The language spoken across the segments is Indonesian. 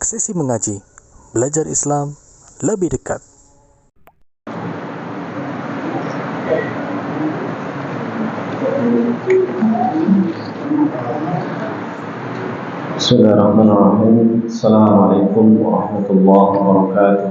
Sesi mengaji, belajar Islam lebih dekat. Bismillahirrahmanirrahim. Assalamualaikum warahmatullahi wabarakatuh.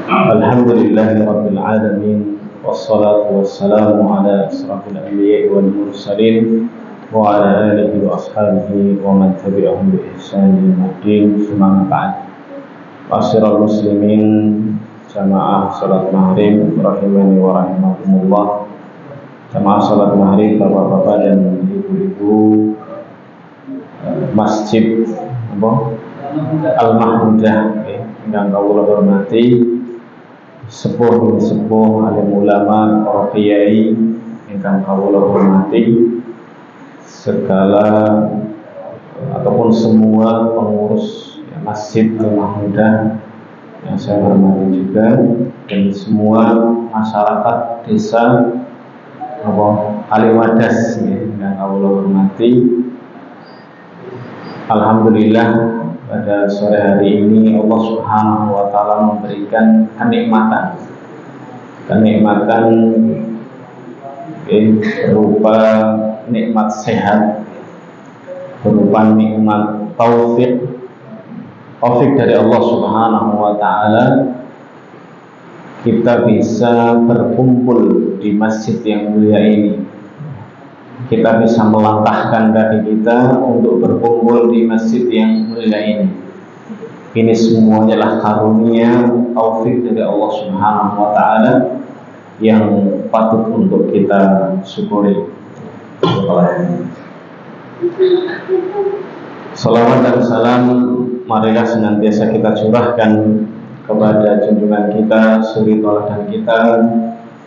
Alhamdulillahi rabbil alamin. Wassalatu wassalamu ala asrafil anbiya'i wal mursalin wa ala alihi wa ashabihi wa man tabi'ahum bi ihsanin ila yaumil din. Amma ba'd. Ma'asyiral muslimin, jamaah salat maghrib rahimani wa rahimakumullah. Jamaah salat maghrib bapak-bapak dan ibu-ibu Masjid Al-Mahmudah yang kawula hormati, sepuh alim ulama, para kiai ingkang kawula hormati, segala ataupun semua pengurus Masjid Al-Mahmudah yang saya hormati juga, dan semua masyarakat desa Kaliwadas yang kawula hormati. Alhamdulillah pada sore hari ini Allah Subhanahu wa taala memberikan kenikmatan berupa nikmat sehat, berupa nikmat taufik dari Allah Subhanahu wa taala. Kita bisa berkumpul di masjid yang mulia ini. Kita bisa melangkahkan kaki kita untuk berkumpul di masjid yang mulia ini. Ini semuanya adalah karunia taufik dari Allah Subhanahu wa taala yang patut untuk kita syukuri. Salawat dan salam marilah senantiasa kita curahkan kepada junjungan kita, suri tauladan kita,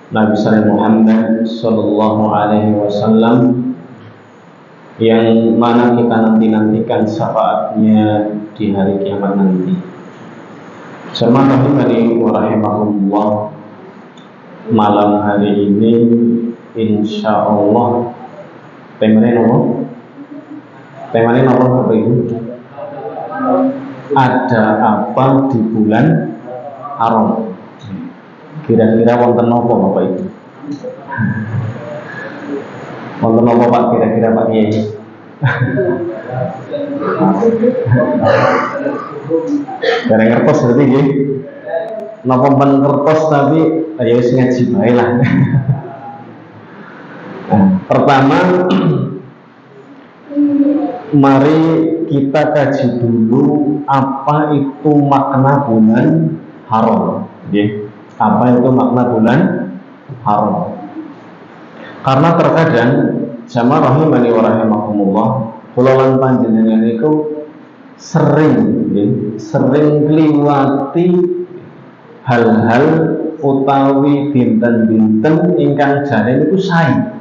Nabi Muhammad sallallahu alaihi wasallam, yang mana kita nantikan syafaatnya di hari kiamat nanti. Jemaah rahimani wa rahimakumullah, malam hari ini insyaallah temanya apa itu? Ada apa di bulan haram? Kira-kira wonten apa Bapak itu? Wonten apa Pak kira-kira Pak Kiai? Bareng ngertos berarti nggih. Napa men ngertos tapi ya wis ngaji bae lah. Pertama, mari kita kaji dulu apa itu makna bulan haram. Apa itu makna bulan haram? Karena terkadang jamaah rahimani wa rahimakumullah, kula lan panjenengan itu sering kliwati hal-hal utawi dinten-dinten ingkang jane niku sae.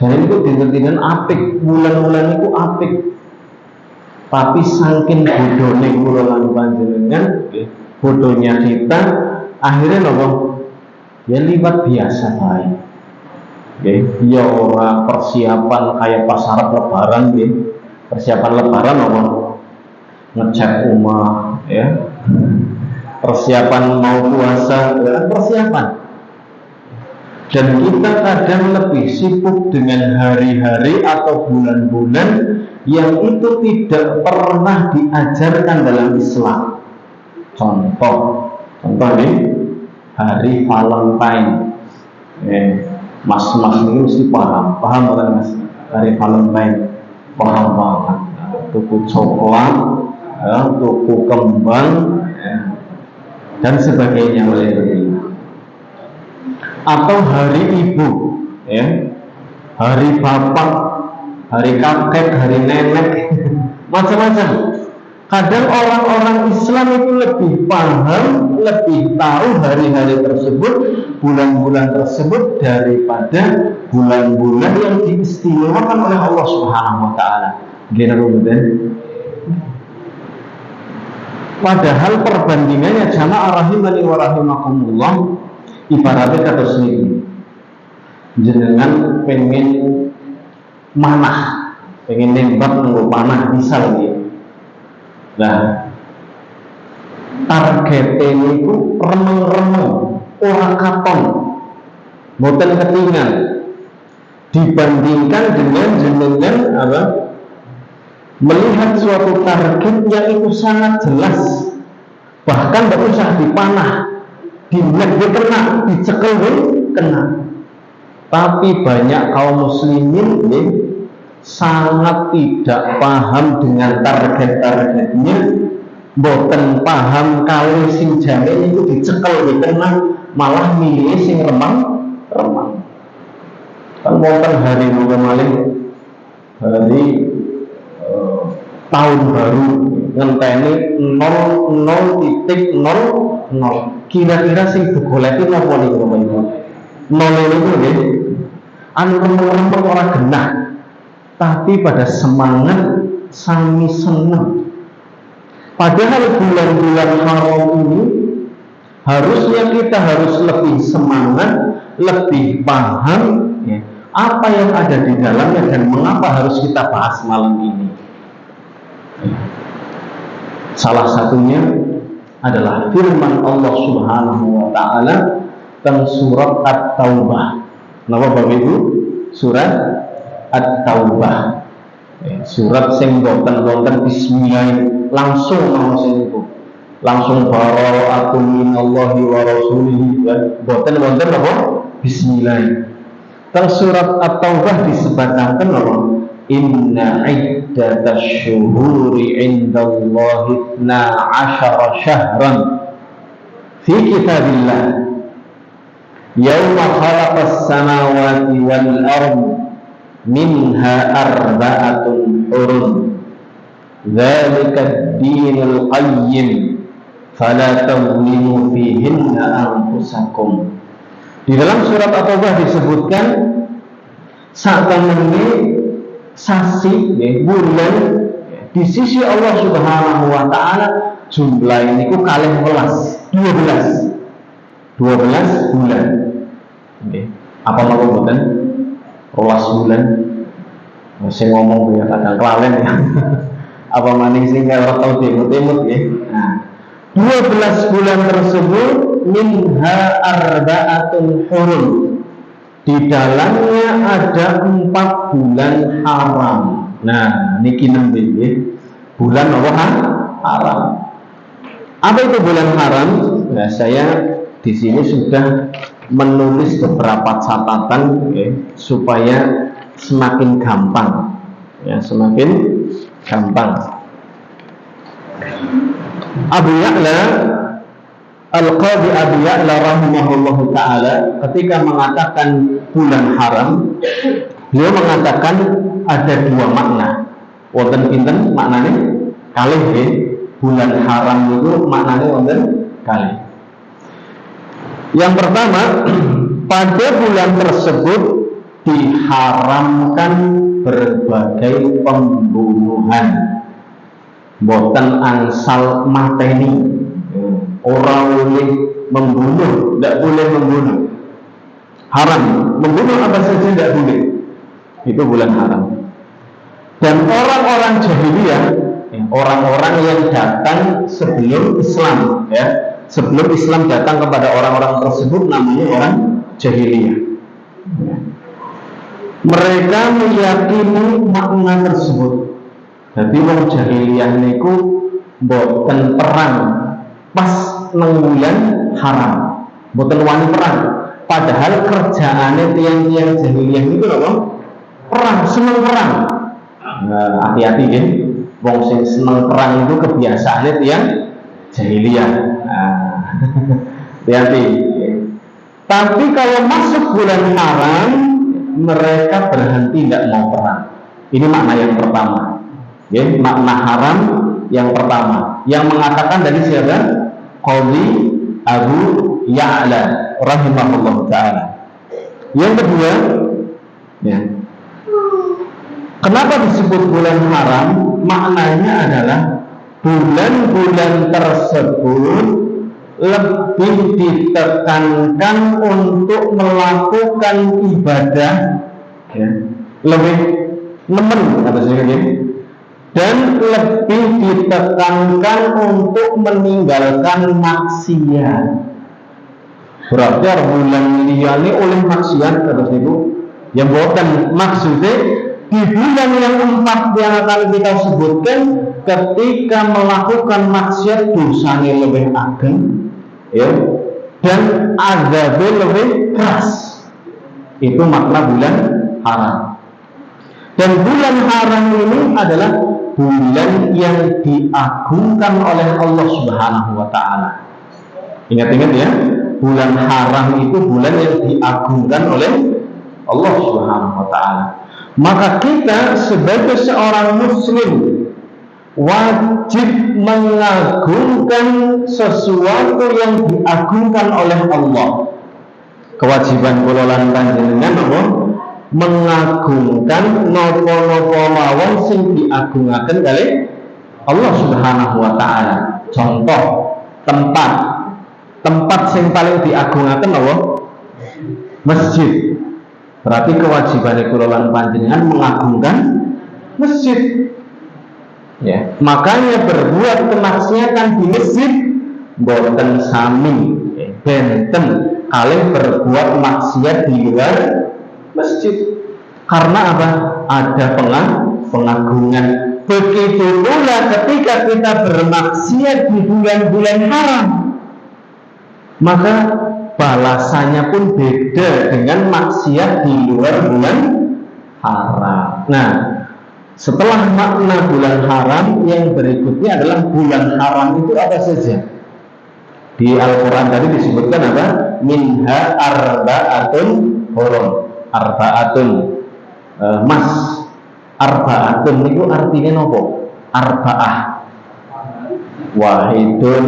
Jane niku dinten-dinten apik, bulan-bulan niku apik. Tapi saking bodone kula lan panjenengan, bodohnya kita, akhirnya ya liwat biasa baik. Ya ora persiapan kayak pas arep lebaran persiapan lebaran ngecat rumah persiapan mau puasa persiapan. Dan kita kadang lebih sibuk dengan hari-hari atau bulan-bulan yang itu tidak pernah diajarkan dalam Islam. Contoh nih, hari Valentine. Mas-mas ini mesti paham kan Mas? Hari Valentine paham banget. Tuku coklat, tuku kembang, dan sebagainya atau hari ibu, hari bapak, hari kakek, hari nenek, macam-macam. Kadang orang-orang Islam itu lebih paham, lebih tahu hari-hari tersebut, bulan-bulan tersebut daripada bulan-bulan yang diistimewakan oleh Allah Subhanahu wa taala. Padahal perbandingannya jamaah rahimani wa rahimakumullah, ibaratnya kata sendiri jenengan pengen manah pengen nembak nganggo panah misal gitu. Nah, target ini ku remeng-remeng, ora katon, boten ketingan dibandingkan dengan jenengan apa? Melihat suatu target yang itu sangat jelas, bahkan tidak usah dipanah, dinek dia kena, dicekel dia kena. Tapi banyak kaum muslimin ini sangat tidak paham dengan target-targetnya, boten paham kalau sing jane itu dicekel dikena, malah milih sing remang. Kan wonten hari malih hari tahun baru ngenteni 00.00. Kira-kira sing digoleki napa niku Bapak Ibu? 0 niku nggih anu remeng-remeng ora genah. Tapi pada semangat sami seneng. Padahal bulan-bulan haram ini harusnya kita harus lebih semangat, lebih paham ya, apa yang ada di dalamnya dan mengapa harus kita bahas malam ini. Salah satunya adalah firman Allah Subhanahu wa taala tentang surat At-Taubah. Napa Bapak Ibu? Surat At-Taubah. Surat sing boten bismillah langsung itu. Langsung bara'atun minallahi wa rasulihi boten apa? Bismillah. Teng surat At-Taubah disebataken apa? Inna iddatash syuhuri 'indallahi 12 syahran fi kitabillah yauma khalaqas samawati wal ardh minha arba'atun hurum dzalika ad-dinul qayyim fala tadhlimu fihinna anfusakum. Di dalam surat At-Taubah disebutkan saat temene sasi bulan di sisi Allah Subhanahu wa taala jumlah ini ku kalih 12 bulan. Apa mau mboten? 12 bulan. Saya ngomong ya kadang kelalen ya. Apa maning sing ora tau demut-demut ya. Nah, 12 bulan tersebut minha arba'atun hurum. Di dalamnya ada 4 bulan haram. Nah, niki nembe bulan apa haram. Apa itu bulan haram? Nah, saya di sini sudah menulis beberapa catatan supaya semakin gampang. Ya, semakin gampang. Abu Ya'la Al-Qadhi Abu Ya'la rahimahullahu ta'ala ketika mengatakan bulan haram, beliau mengatakan ada 2 makna. Wonten pinten maknanya? Kalih nggih. Bulan haram itu maknanya wonten kalih. Yang pertama, pada bulan tersebut diharamkan berbagai pembunuhan. Boten angsal mateni. Orang boleh membunuh, tidak boleh membunuh. Haram. Membunuh apa saja tidak boleh. Itu bulan haram. Dan orang-orang jahiliyah, orang-orang yang datang sebelum Islam, ya, sebelum Islam datang kepada orang-orang tersebut namanya orang jahiliyah. Mereka meyakini makna tersebut. Jadi orang jahiliyah niku boten perang pas nang bulan haram, boten wani perang. Padahal kerjaannya tiang-tiang jahiliyah itu apa? Perang, seneng perang. Nah, hati-hati kan, wong sing seneng perang itu kebiasaannya tiang jahiliyah. Nah, hati-hati. Tapi kalau masuk bulan haram, mereka berhenti tidak mau perang. Ini makna yang pertama. Ya, makna haram yang pertama. Yang mengatakan dari siapa? Qadhi Abu Ya'la rahimahullah ta'ala. Yang kedua, ya, kenapa disebut bulan haram? Maknanya adalah bulan-bulan tersebut lebih ditekankan untuk melakukan ibadah, ya, lebih nemen kata saya, dan lebih ditekankan untuk meninggalkan maksiat. Berarti bulan liyane oleh maksiat kata saya, yang bukan maksudnya di bulan yang 4 yang akan kita sebutkan, ketika melakukan maksiat dosanya lebih ageng, ya, dan azabnya lebih keras. Itu makna bulan haram. Dan bulan haram ini adalah bulan yang diagungkan oleh Allah Subhanahu wa Ta'ala. Ingat-ingat ya, bulan haram itu bulan yang diagungkan oleh Allah Subhanahu wa Ta'ala. Maka kita sebagai seorang muslim wajib mengagungkan sesuatu yang diagungkan oleh Allah. Kewajiban kula lan panjenengan apa? Mengagungkan napa-napa mawon sing diagungaken kalih Allah Subhanahu wa Ta'ala. Contoh tempat sing paling diagungaken apa? Masjid. Berarti kewajiban kula lan panjenengan mengagungkan masjid. Ya, makanya berbuat kemaksiatan di masjid boten sami benten kalih berbuat maksiat di luar masjid. Karena apa? Ada pengagungan. Begitu pula ketika kita bermaksiat di bulan-bulan haram, maka balasannya pun beda dengan maksiat di luar bulan haram. Nah, setelah makna bulan haram, yang berikutnya adalah bulan haram itu apa saja? Di Al-Quran tadi disebutkan apa? Minha arba'atun hurum. Arba'atun arba'atun itu artinya nopo? Arba'ah. Wahidun,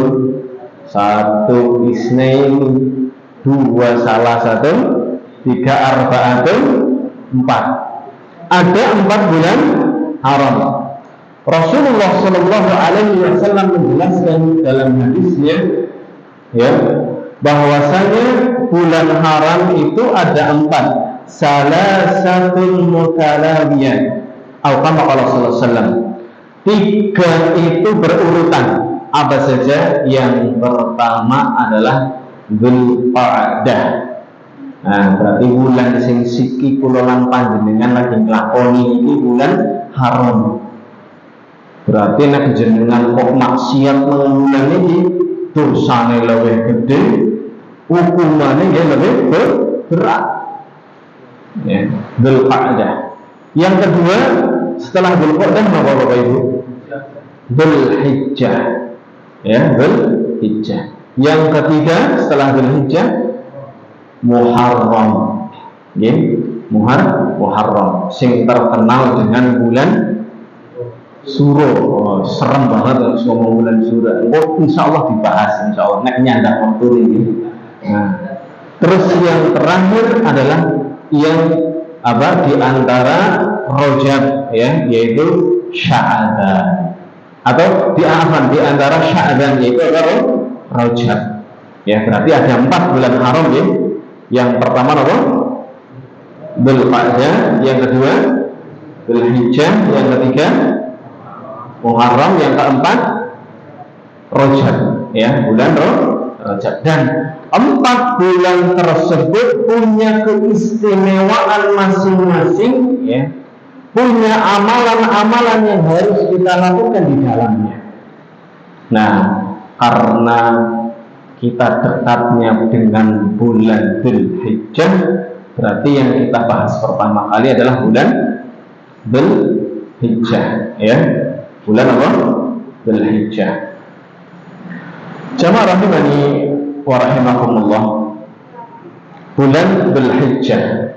satu, isnain, dua, salah satu, tiga, arba'atun, 4. Ada 4 bulan haram. Rasulullah Shallallahu Alaihi Wasallam menjelaskan dalam hadisnya, ya, bahwasanya bulan haram itu ada 4. Salah satu mutalabiyah. Atau kalau Sallallahu Alaihi Wasallam 3 itu berurutan. Apa saja? Yang pertama adalah Dzulqa'dah. Nah, berarti bulan sing siki kula lan panjenengan lagi nglakoni iki bulan haram. Berarti nek jenengan kok maksiat nang bulan iki, dosane luwih gede, hukumane ya lebih berat. Ya, Dzulqa'dah. Yang kedua, setelah Dzulqa'dah apa Bapak Ibu? Dzulhijjah. Ya, Dzulhijjah. Yang ketiga setelah Dzulhijjah Muharram. Ya, Muharram sing terkenal dengan bulan Suro. Oh, serem banget harus ngomong bulan Suro. Oh, insyaallah dibahas insyaallah nek nyandak waktu ini. Nah, terus yang terakhir adalah yang apa di antara Rajab, ya, yaitu Sya'ban. Atau di antara Sya'ban yaitu Rajab. Ya, berarti ada 4 bulan haram ya. Yang pertama apa? Dzulqa'dah, yang kedua Dzulhijjah, yang ketiga Muharram, yang keempat Rajab, ya, bulan Rajab. Dan 4 bulan tersebut punya keistimewaan masing-masing, ya. Punya amalan-amalan yang harus kita lakukan di dalamnya. Nah, karena kita dekatnya dengan bulan Dzulhijjah, berarti yang kita bahas pertama kali adalah bulan Dzulhijjah, ya. Bulan apa? Dzulhijjah. Jamaah rahimani wa rahimakumullah. Bulan Dzulhijjah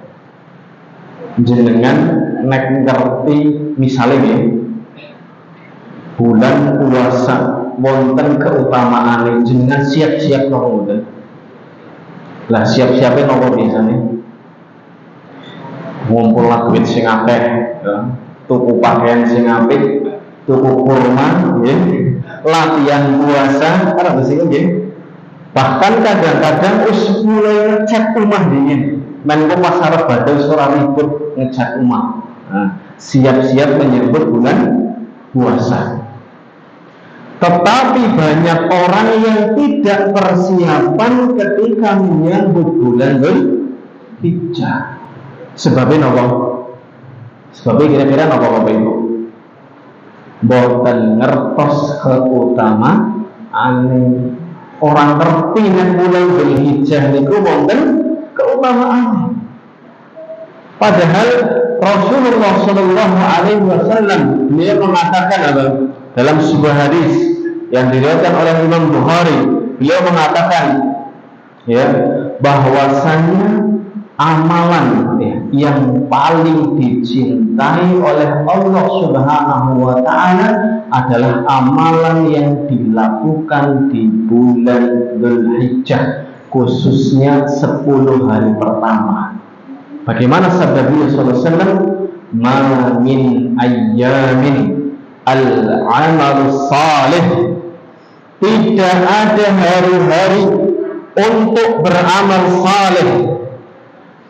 jenengan nek ngerti misalnya ya, bulan puasa wonten keutamaan jenengan siap-siap nopo mboten? Lah siap-siapnya nopo biasanya? Ngumpul duit sing akeh, ya. Tuku pakaian sing apik, tuku kurma, ya. Latihan puasa, apa sih nggih? Bahkan kadang-kadang mulai ngecat rumah dingin. Menko pas arep badhe ora ribut ngecat rumah. Nah, siap-siap menyambut bulan puasa. Tetapi banyak orang yang tidak persiapan ketika menyambut bulan Dzulhijjah. Sebabnya apa? Sebabnya kira-kira apa Bapak Ibu? Boten ngertos keutamaan orang ngerti nek bulan Dzulhijjah niku wonten keutamaan. Padahal Rasulullah Shallallahu Alaihi Wasallam beliau mengatakan apa? Dalam sebuah hadis yang diriwayatkan oleh Imam Bukhari, beliau mengatakan ya bahwasanya amalan yang paling dicintai oleh Allah Subhanahu wa Ta'ala adalah amalan yang dilakukan di bulan Dzulhijjah, khususnya 10 hari pertama. Bagaimana sabda Nabi sallallahu alaihi wasallam? Ma min ayyamin al-amal salih. Tidak ada hari-hari untuk beramal saleh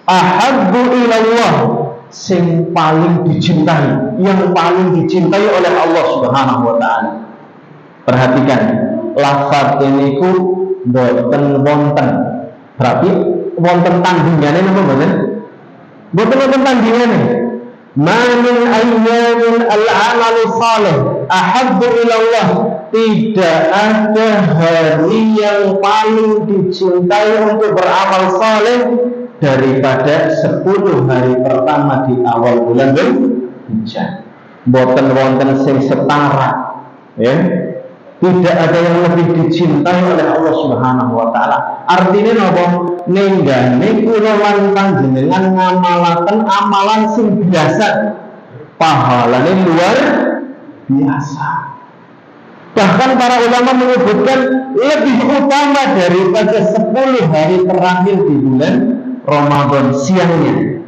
ahabbu ilallah sing paling dicintai, yang paling dicintai oleh Allah Subhanahu wa Ta'ala. Perhatikan, lafaz ini ku boten wonten. Berarti wonten tandingannya napa mboten? Boten wonten tandingannya. Ma min ayyamin al-amal salih ahabbu ilallah. Tidak ada hari yang paling dicintai untuk beramal saleh daripada 10 hari pertama di awal bulan Dzulhijjah. Boten wonten sing setara, ya. Tidak ada yang lebih dicintai oleh Allah Subhanahu wa Ta'ala. Artinya napa? Nenggane kula lan panjenengan ngamalaken amalan sing biasa, pahalane luar biasa. Bahkan para ulama menyebutkan lebih utama daripada 10 hari terakhir di bulan Ramadan siangnya.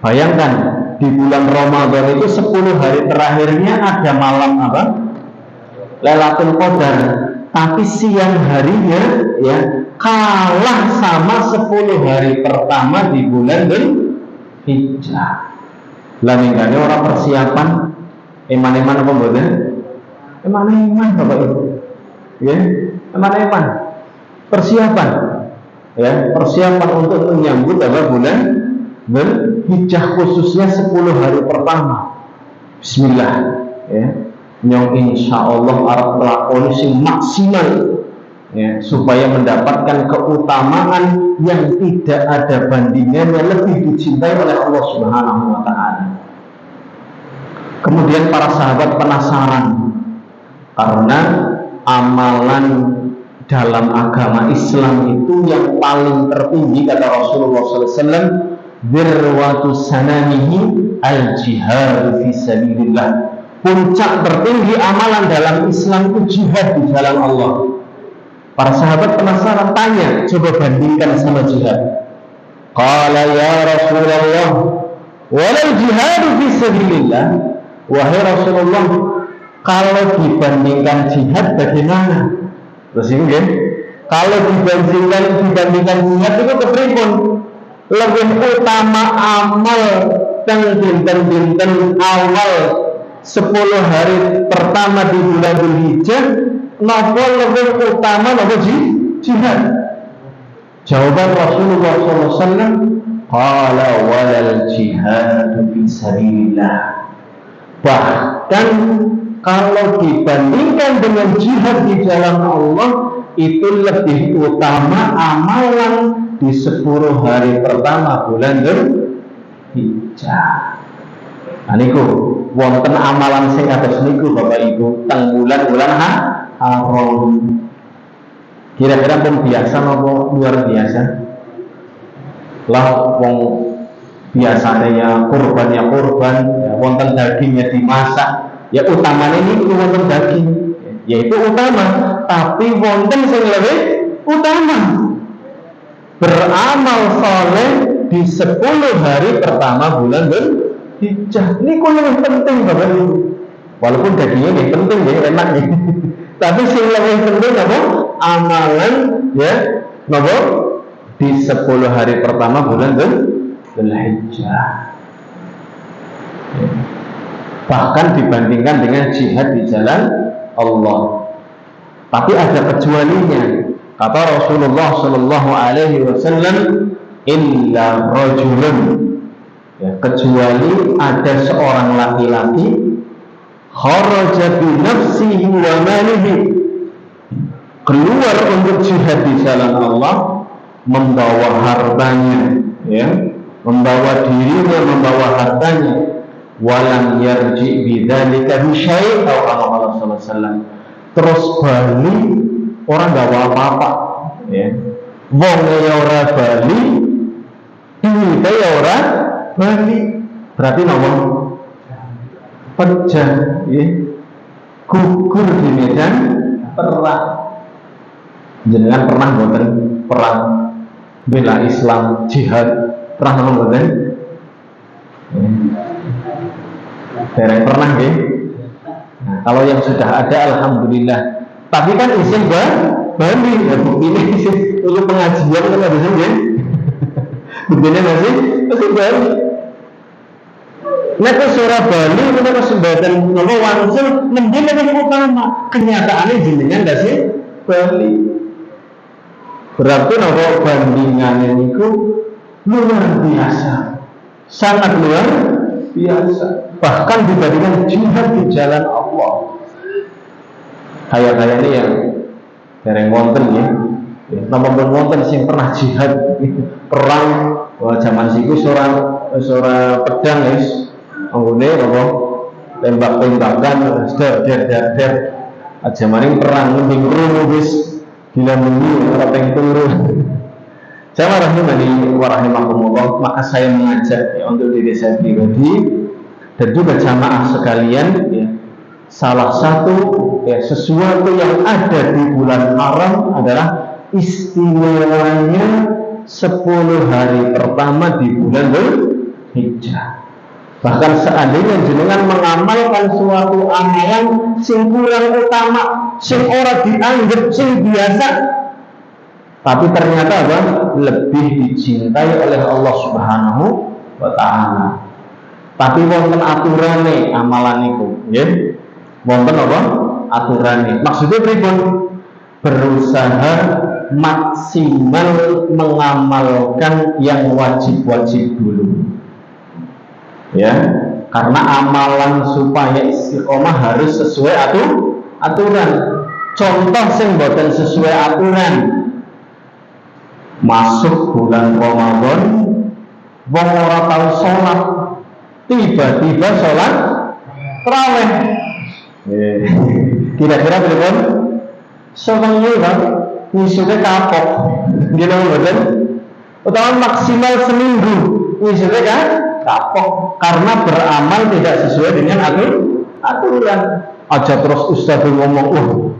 Bayangkan, di bulan Ramadan itu 10 hari terakhirnya ada malam apa? Lailatul Qadar. Tapi siang harinya ya kalah sama 10 hari pertama di bulan Dzulhijjah. Lah nenggane ora persiapan eman-eman apa mboten? Eman-eman Bapak Ibu, ya, eman-eman persiapan, ya, persiapan untuk menyambut apa bulan Dzulhijjah khususnya 10 hari pertama. Bismillah, ya, nyong insya Allah arep lakoni sing maksimal, ya, supaya mendapatkan keutamaan yang tidak ada bandingannya, lebih dicintai oleh Allah Subhanahu wa Ta'ala. Kemudian para sahabat penasaran, karena amalan dalam agama Islam itu yang paling tertinggi kata Rasulullah SAW, dirwatu sanamihi al-jihad fi sabilillah. Puncak tertinggi amalan dalam Islam itu jihad di jalan Allah. Para sahabat penasaran, tanya, coba bandingkan sama jihad. Qala ya Rasulullah, walau jihad fi sabilillah. Wahai Rasulullah, kalau dibandingkan jihad bagaimana? Terus ini kan, kalau dibandingkan jihad itu kepripun? Lebih utama amal yang dinten-dinten awal 10 hari pertama di bulan Dzulhijjah, napa lebih utama napa jihad? Jawaban Rasulullah SAW, qala walal jihad fi sabilillah. Bahkan kalau dibandingkan dengan jihad di jalan Allah, itu lebih utama amalan di 10 hari pertama bulan Dzulhijjah. Nah niku wonten amalan sing kados niku Bapak Ibu teng bulan-bulan haram. Kira-kira pun biasa napa luar biasa? Lah wong biasanya ya kurban, ya wonten dagingnya dimasak. Ya utamanya ini wonten daging, yaitu utama, tapi wonten sing lebih utama beramal saleh di 10 hari pertama bulan Dzulhijjah. Ini lebih penting Bapak Ibu. Walaupun dagingnya lebih penting ya, enak ya. Tapi sing lebih penting apa? Amalan ya, napa? Di 10 hari pertama bulan Dzulhijjah. Bahkan dibandingkan dengan jihad di jalan Allah. Tapi ada kecualinya. Kata Rasulullah Shallallahu Alaihi Wasallam, illa rajulun, ya, kecuali ada seorang laki-laki kharaja bi nafsihi wa malihi, keluar untuk jihad di jalan Allah, membawa hartanya, ya, membawa dirinya, membawa hartanya, walam yarji bidzalika bi syai' atau Allah sallallahu alaihi wasallam, terus bali orang gak bawa apa-apa, ya, wong ya ora bali, duwite ya ora bali, berarti nopo? Pecah, ya, gugur di medan perang. Jenengan pernah boten perang bela Islam, jihad, pernah nonton boten? Dereng pernah, ya. Nah, kalau yang sudah ada alhamdulillah. Tapi kan izin Bali, ya, ini izin untuk pengajian kan ada izin, ya. Begini masih Bali. Nek surah Bali menika sembatan napa wangsul nembe nek utama. Kenyataannya jenengan ndak sih Bali. Berarti napa bandingannya niku luar biasa. Sangat luar biasa. Bahkan dibandingkan jihad di jalan Allah. Kayak ini yang dereng wonten, ya. Napa wonten sing pernah jihad perang zaman siku ora pedang, guys. Anggone apa tembak-tembakan der aja maring perang mending rumu wis gila mending ora peng turu. Jamaah rahimani wa rahimakumullah, maka saya mengajak, ya, untuk diri saya pribadi dan juga jamaah sekalian, ya, salah satu, ya, sesuatu yang ada di bulan haram adalah istimewanya 10 hari pertama di bulan Dzulhijjah. Bahkan seandainya jenengan mengamalkan suatu amalan sing kurang utama, sing ora dianggap sing biasa, tapi ternyata apa? Lebih dicintai oleh Allah Subhanahu wa taala. Tapi wonten aturane amalan itu, ya. Wonten apa? Aturane. Maksudnya pripun? Berusaha maksimal mengamalkan yang wajib-wajib dulu. Ya, karena amalan supaya istiqomah harus sesuai aturan. Contoh sing boten sesuai aturan, masuk bulan Ramadan, wong ora tahu sholat, tiba-tiba sholat tarawih. Kira-kira berapa? Sewengi kan, ngisuke kapok, gila boten? Utawa maksimal seminggu, ngisuke kan kapok, karena beramal tidak sesuai dengan aturan. Aja terus ustaz ngomong,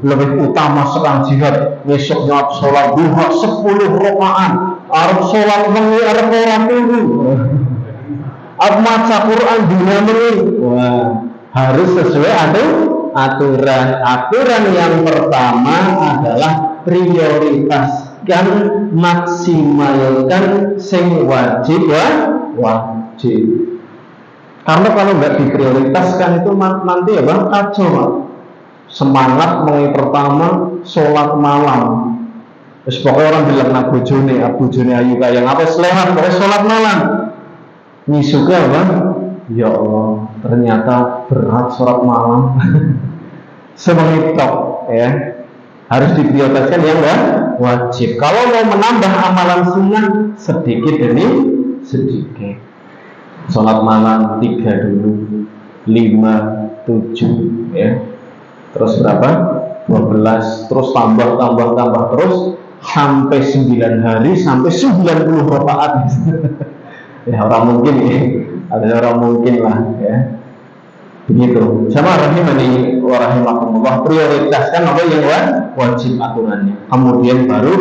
lebih utama sekarang jihad, besoknya sholat duha 10 rakaat, arep sholat wengi arep ora turu, arep maca Quran dina mengi. Wah, harus sesuai aturan. Aturan yang pertama adalah prioritaskan, maksimalkan sing wajib. Karena kalau nggak diprioritaskan itu nanti ya bang kacau, Pak. Semangat mulai pertama sholat malam, terus pokoknya orang bilang nak bojone ayu kayak apa selehan pokoknya sholat malam. Ngisuke bang, ya Allah ternyata berat sholat malam. Semengitok, ya, harus diprioritaskan yang nggak wajib. Kalau mau menambah amalan sunnah sedikit demi sedikit. Sholat malam 3 dulu, 5, 7, ya. Terus berapa? 12, terus tambah terus sampai 9 hari, sampai 90 rakaat. Ya orang mungkin, ya. Ada orang mungkin lah, ya. Begitu. Sama rahimani wa rahimakumullah, prioritaskan apa yang wajib aturannya. Kemudian baru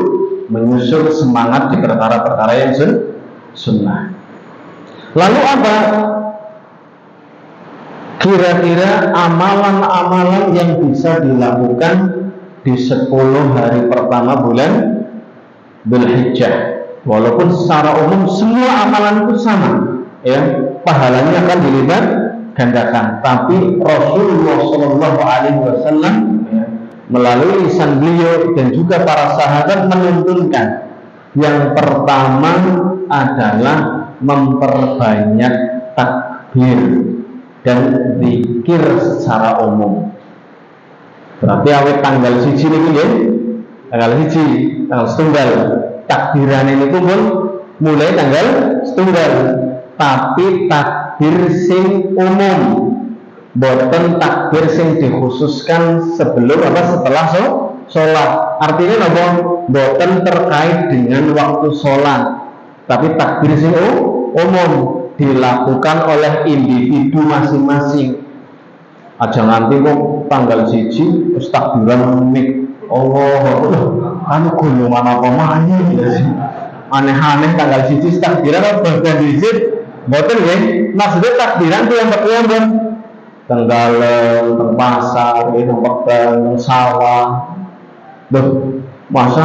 menyusul semangat di perkara-perkara yang sunnah. Lalu apa? Kira-kira amalan-amalan yang bisa dilakukan di 10 hari pertama bulan Dzulhijjah. Walaupun secara umum semua amalan itu sama, ya, pahalanya akan gandakan, tapi Rasulullah Shallallahu Alaihi Wasallam melalui lisan beliau dan juga para sahabat menuntunkan yang pertama adalah memperbanyak takbir dan zikir secara umum. Berarti awet tanggal siji ini ya, tanggal setunggal takbiran ini pun mulai tanggal setunggal, tapi takbir sing umum, boten takbir sing dikhususkan sebelum setelah sholat. Artinya apa? Boten terkait dengan waktu sholat, tapi takbir sing umum dilakukan oleh individu masing-masing. Aja nanti kok tanggal siji terus takbiran unik. Allah, anu golongan apa mana sih? Aneh-aneh tanggal siji takbiran apa bandizit? Boten nggih. Maksudnya takbiran tuh yang berkelompok. Tanggal pasar, tanggal sawah. Loh, masa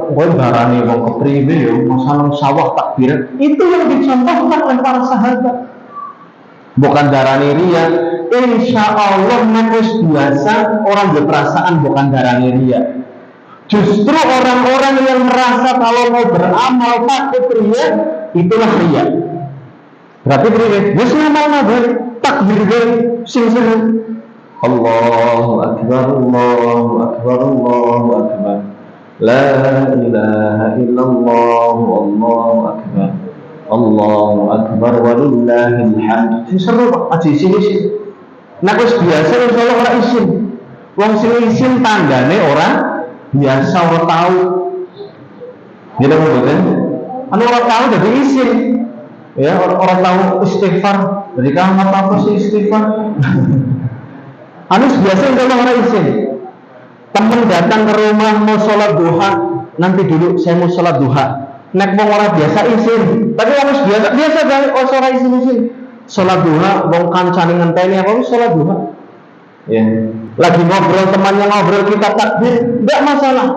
kowe darani wong kepriwe ya, masa nang sawah takbiran? Itu yang dicontohkan oleh para sahabat. Bukan darani ria. Insya Allah wis biasa orang berperasaan bukan darani ria. Justru orang-orang yang merasa kalau mau beramal takut ria, itulah ria. Berarti ria. Wis ngamal takbir sing Allahu Akbar, Allahu Akbar, Allahu Akbar. La ilaha illallah, Allahu Akbar. Allahu Akbar walillahil hamd. Seru Pak, aja isin. Nek wis biasa insyaallah ora isin. Wong sing isin tandane ora biasa, ora tahu. Gitu mboten? Anu ora tahu dadi isin. Ya, orang tahu istighfar. Jadi kamu apa sih istighfar? Anu biasa kalau orang isin. Temen datang ke rumah mau sholat duha, nanti dulu saya mau sholat duha. Nek wong ora biasa isin, tapi harus biasa kan sholat isin. Sholat duha, wong kancane ngenteni apa sholat duha. Ya. Lagi ngobrol temannya ngobrol kita takbir, enggak masalah.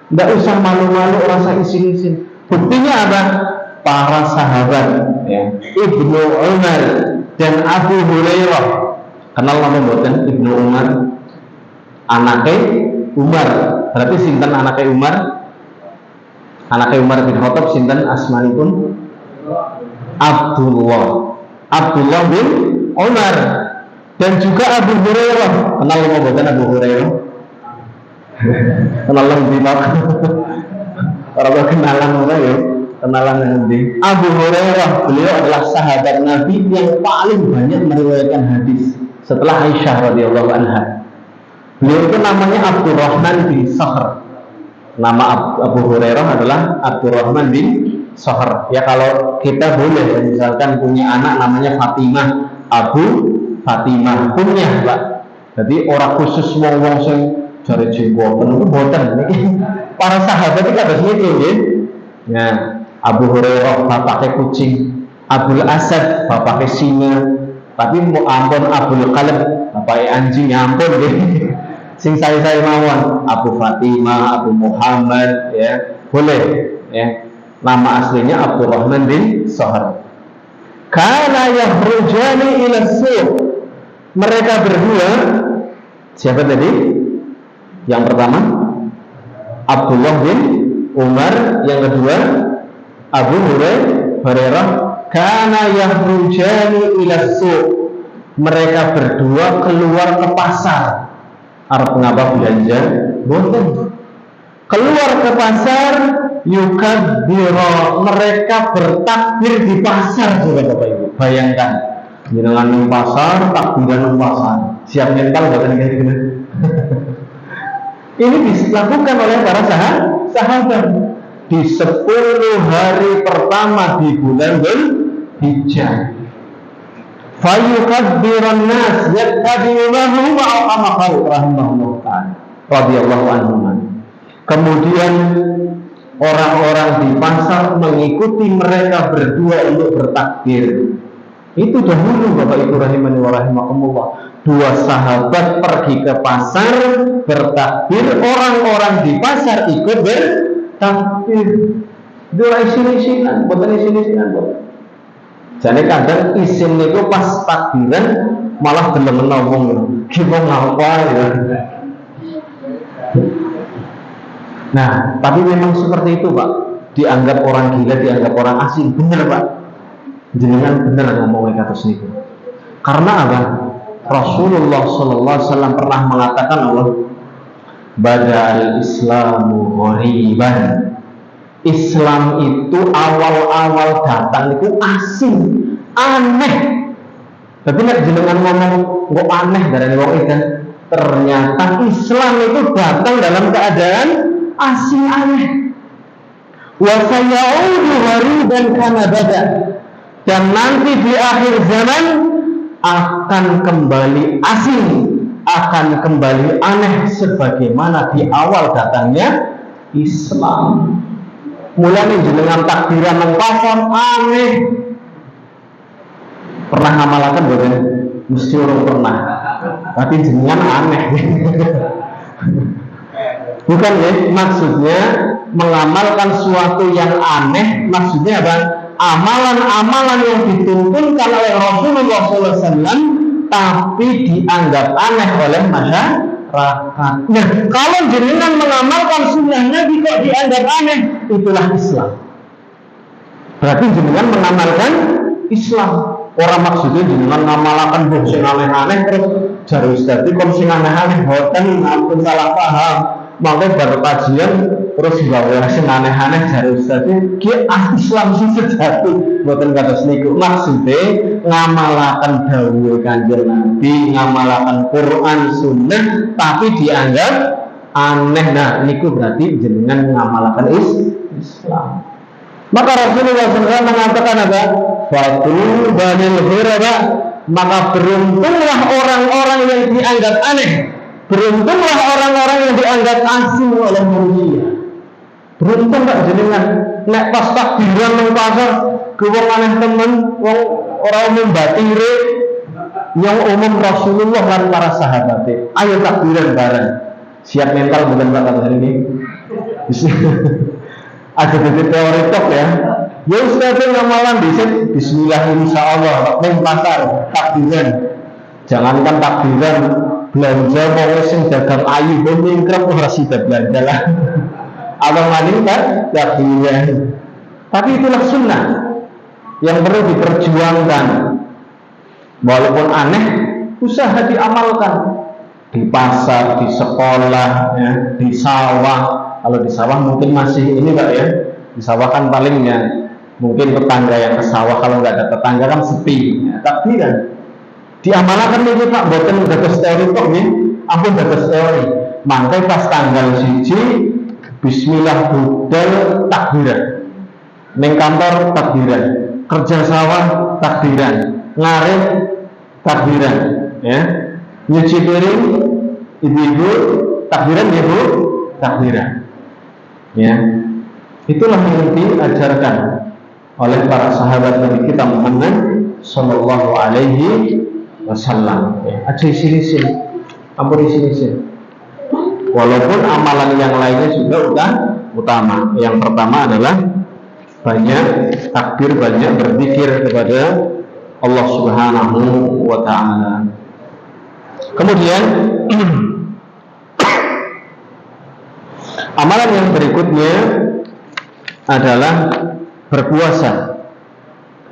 Enggak usah malu-malu rasa isin-isin. Buktinya apa? Para sahabat ya, Ibnu Umar dan Abu Hurairah. Kenal nama mboten Ibnu Umar? Anaknya Umar. Berarti sinten anaknya Umar? Anaknya Umar bin Khattab sinten asmanipun? Abdullah bin Umar. Dan juga Abu Hurairah. Kenal nama mboten Abu Hurairah? Kenal lebih Pak. Orang kenalan ora ya. Kenalan nanti. Abu Hurairah, beliau adalah sahabat Nabi yang paling banyak meriwayatkan hadis setelah Aisyah radhiyallahu anha. Beliau itu namanya Abdurrahman bin Sakhr. Nama Abu Hurairah adalah Abdurrahman bin Sakhr. Ya kalau kita boleh misalkan punya anak namanya Fatimah, Abu Fatimah punya Pak. Jadi orang khusus wong sing jare jenggoten mboten. Para sahabat itu ada segitu nggih. Nah, Abu Hurairah bapaknya kucing, Abul Asad bapaknya singa, tapi mau ampun Abul Qalb bapaknya anjing, ampun deh. Sing saya mawon Abu Fatimah, Abu Muhammad ya, boleh ya. Nama aslinya Abdurrahman bin Sakhr. Kana yakhrujani ila suq. Mereka berdua, siapa tadi? Yang pertama Abdullah bin Umar, yang kedua Abu Hurairah. Kana yakhrujani ila suq. Mereka berdua keluar ke pasar. Arep ngapa belanja? Boten. Keluar ke pasar, yukabbira. Mereka bertakbir di pasar, juga Bapak Ibu. Bayangkan, jenengan di pasar, takbiran di pasar. Siap mental boten kira-kira. Ini dilakukan oleh para sahabat di 10 hari pertama di bulan Dzulhijjah. Fayukabbiran nas yattabi'unahu ma'aqamahu rahimahullah ta'ala radhiyallahu anhu. Kemudian orang-orang di pasar mengikuti mereka berdua untuk bertakbir. Itu dahulu Bapak Ibu rahimani wa rahimakumullah. Dua sahabat pergi ke pasar bertakbir, orang-orang di pasar ikut bertakbir. Dua isin-isinan, bukan isin-isinan. Jadi kadang isin niku pas takbiran malah deleng ngomong gimana ngapa ya. Nah, tapi memang seperti itu Pak. Dianggap orang gila, dianggap orang asing, bener Pak. Jenengan bener ngomongnya kados niku. Karena apa? Rasulullah Sallallahu Alaihi Wasallam pernah mengatakan Allah Bada'al Islamu ghoriban. Islam itu awal-awal datang itu asing, aneh. Tapi nek jenengan ngomong kok aneh dari wong itu, ternyata Islam itu datang dalam keadaan asing aneh. Wa sayaudu ghariban kama bada. Dan nanti di akhir zaman akan kembali asing, akan kembali aneh sebagaimana di awal datangnya Islam. Mulai jenengan takbiran nang pasar aneh. Pernah ngamalakan bukan? Mesti orang pernah. Tapi jenengan aneh. Bukan ya, maksudnya mengamalkan suatu yang aneh, maksudnya apa? Amalan-amalan yang dituntunkan oleh Rasulullah SAW, tapi dianggap aneh oleh masyarakat. Nah, kalau jenengan mengamalkan sunnah Nabi kok dianggap aneh, itulah Islam. Berarti jenengan mengamalkan Islam. Orang maksudnya jenengan mengamalkan buh sing aneh-aneh terus jare ustaz iki kok sing aneh-aneh boten ampun salah paham. Maka baru kajian terus gawe sing aneh-aneh jare ustaz iki Islam sing sejati boten kados niku. Maksude ngamalaken dawuhe Kanjeng Nabi, ngamalaken Quran Sunnah tapi dianggap aneh. Nah, niku berarti jenengan ngamalaken Islam. Maka Rasulullah SAW mengatakan apa? Fatul banil ghuraba. Maka beruntunglah orang-orang yang dianggap aneh. Beruntunglah orang-orang yang dianggap asing oleh manusia. Beruntung gak jenengan? Nek pas takbiran nang pasar, ke wong aneh temen, wong ora umum batire, yang umum Rasulullah lan para sahabat. Ayo takbiran bareng. Siap mental bukan Pak kata ini. Ada teori tok ya. Ya Ustaz ngamalan dhisik bismillah insyaallah ning pasar takbiran. Jangankan takbiran belanja wong sing dagang ayu ben mingkrep ora sida belanja lah. Abang maning kan takbiran. Tapi itulah sunnah yang perlu diperjuangkan. Walaupun aneh, usaha diamalkan di pasar, di sekolah, ya, di sawah. Kalau di sawah mungkin masih ini Pak ya. Di sawah kan palingnya mungkin tetangga yang ke sawah, kalau nggak ada tetangga kan sepi. Ya, tapi kan diamalkan itu Pak, boten dados teori kok nih, ampun dados teori. Mangke pas tanggal 1 bismillah budal takbiran. Ning kantor takbiran, kerja sawah takbiran, ngarit takbiran, ya. Nyuci piring ibu-ibu takbiran ya Bu, takbiran. Ya, itulah yang diajarkan oleh para sahabat Nabi kita Muhammad Sallallahu Alaihi Wasallam. Ya, aja isi-isi, ampun isi-isi. Walaupun amalan yang lainnya juga udah utama. Yang pertama adalah banyak takbir, banyak berzikir kepada Allah Subhanahu Wa Taala. Kemudian amalan yang berikutnya adalah berpuasa.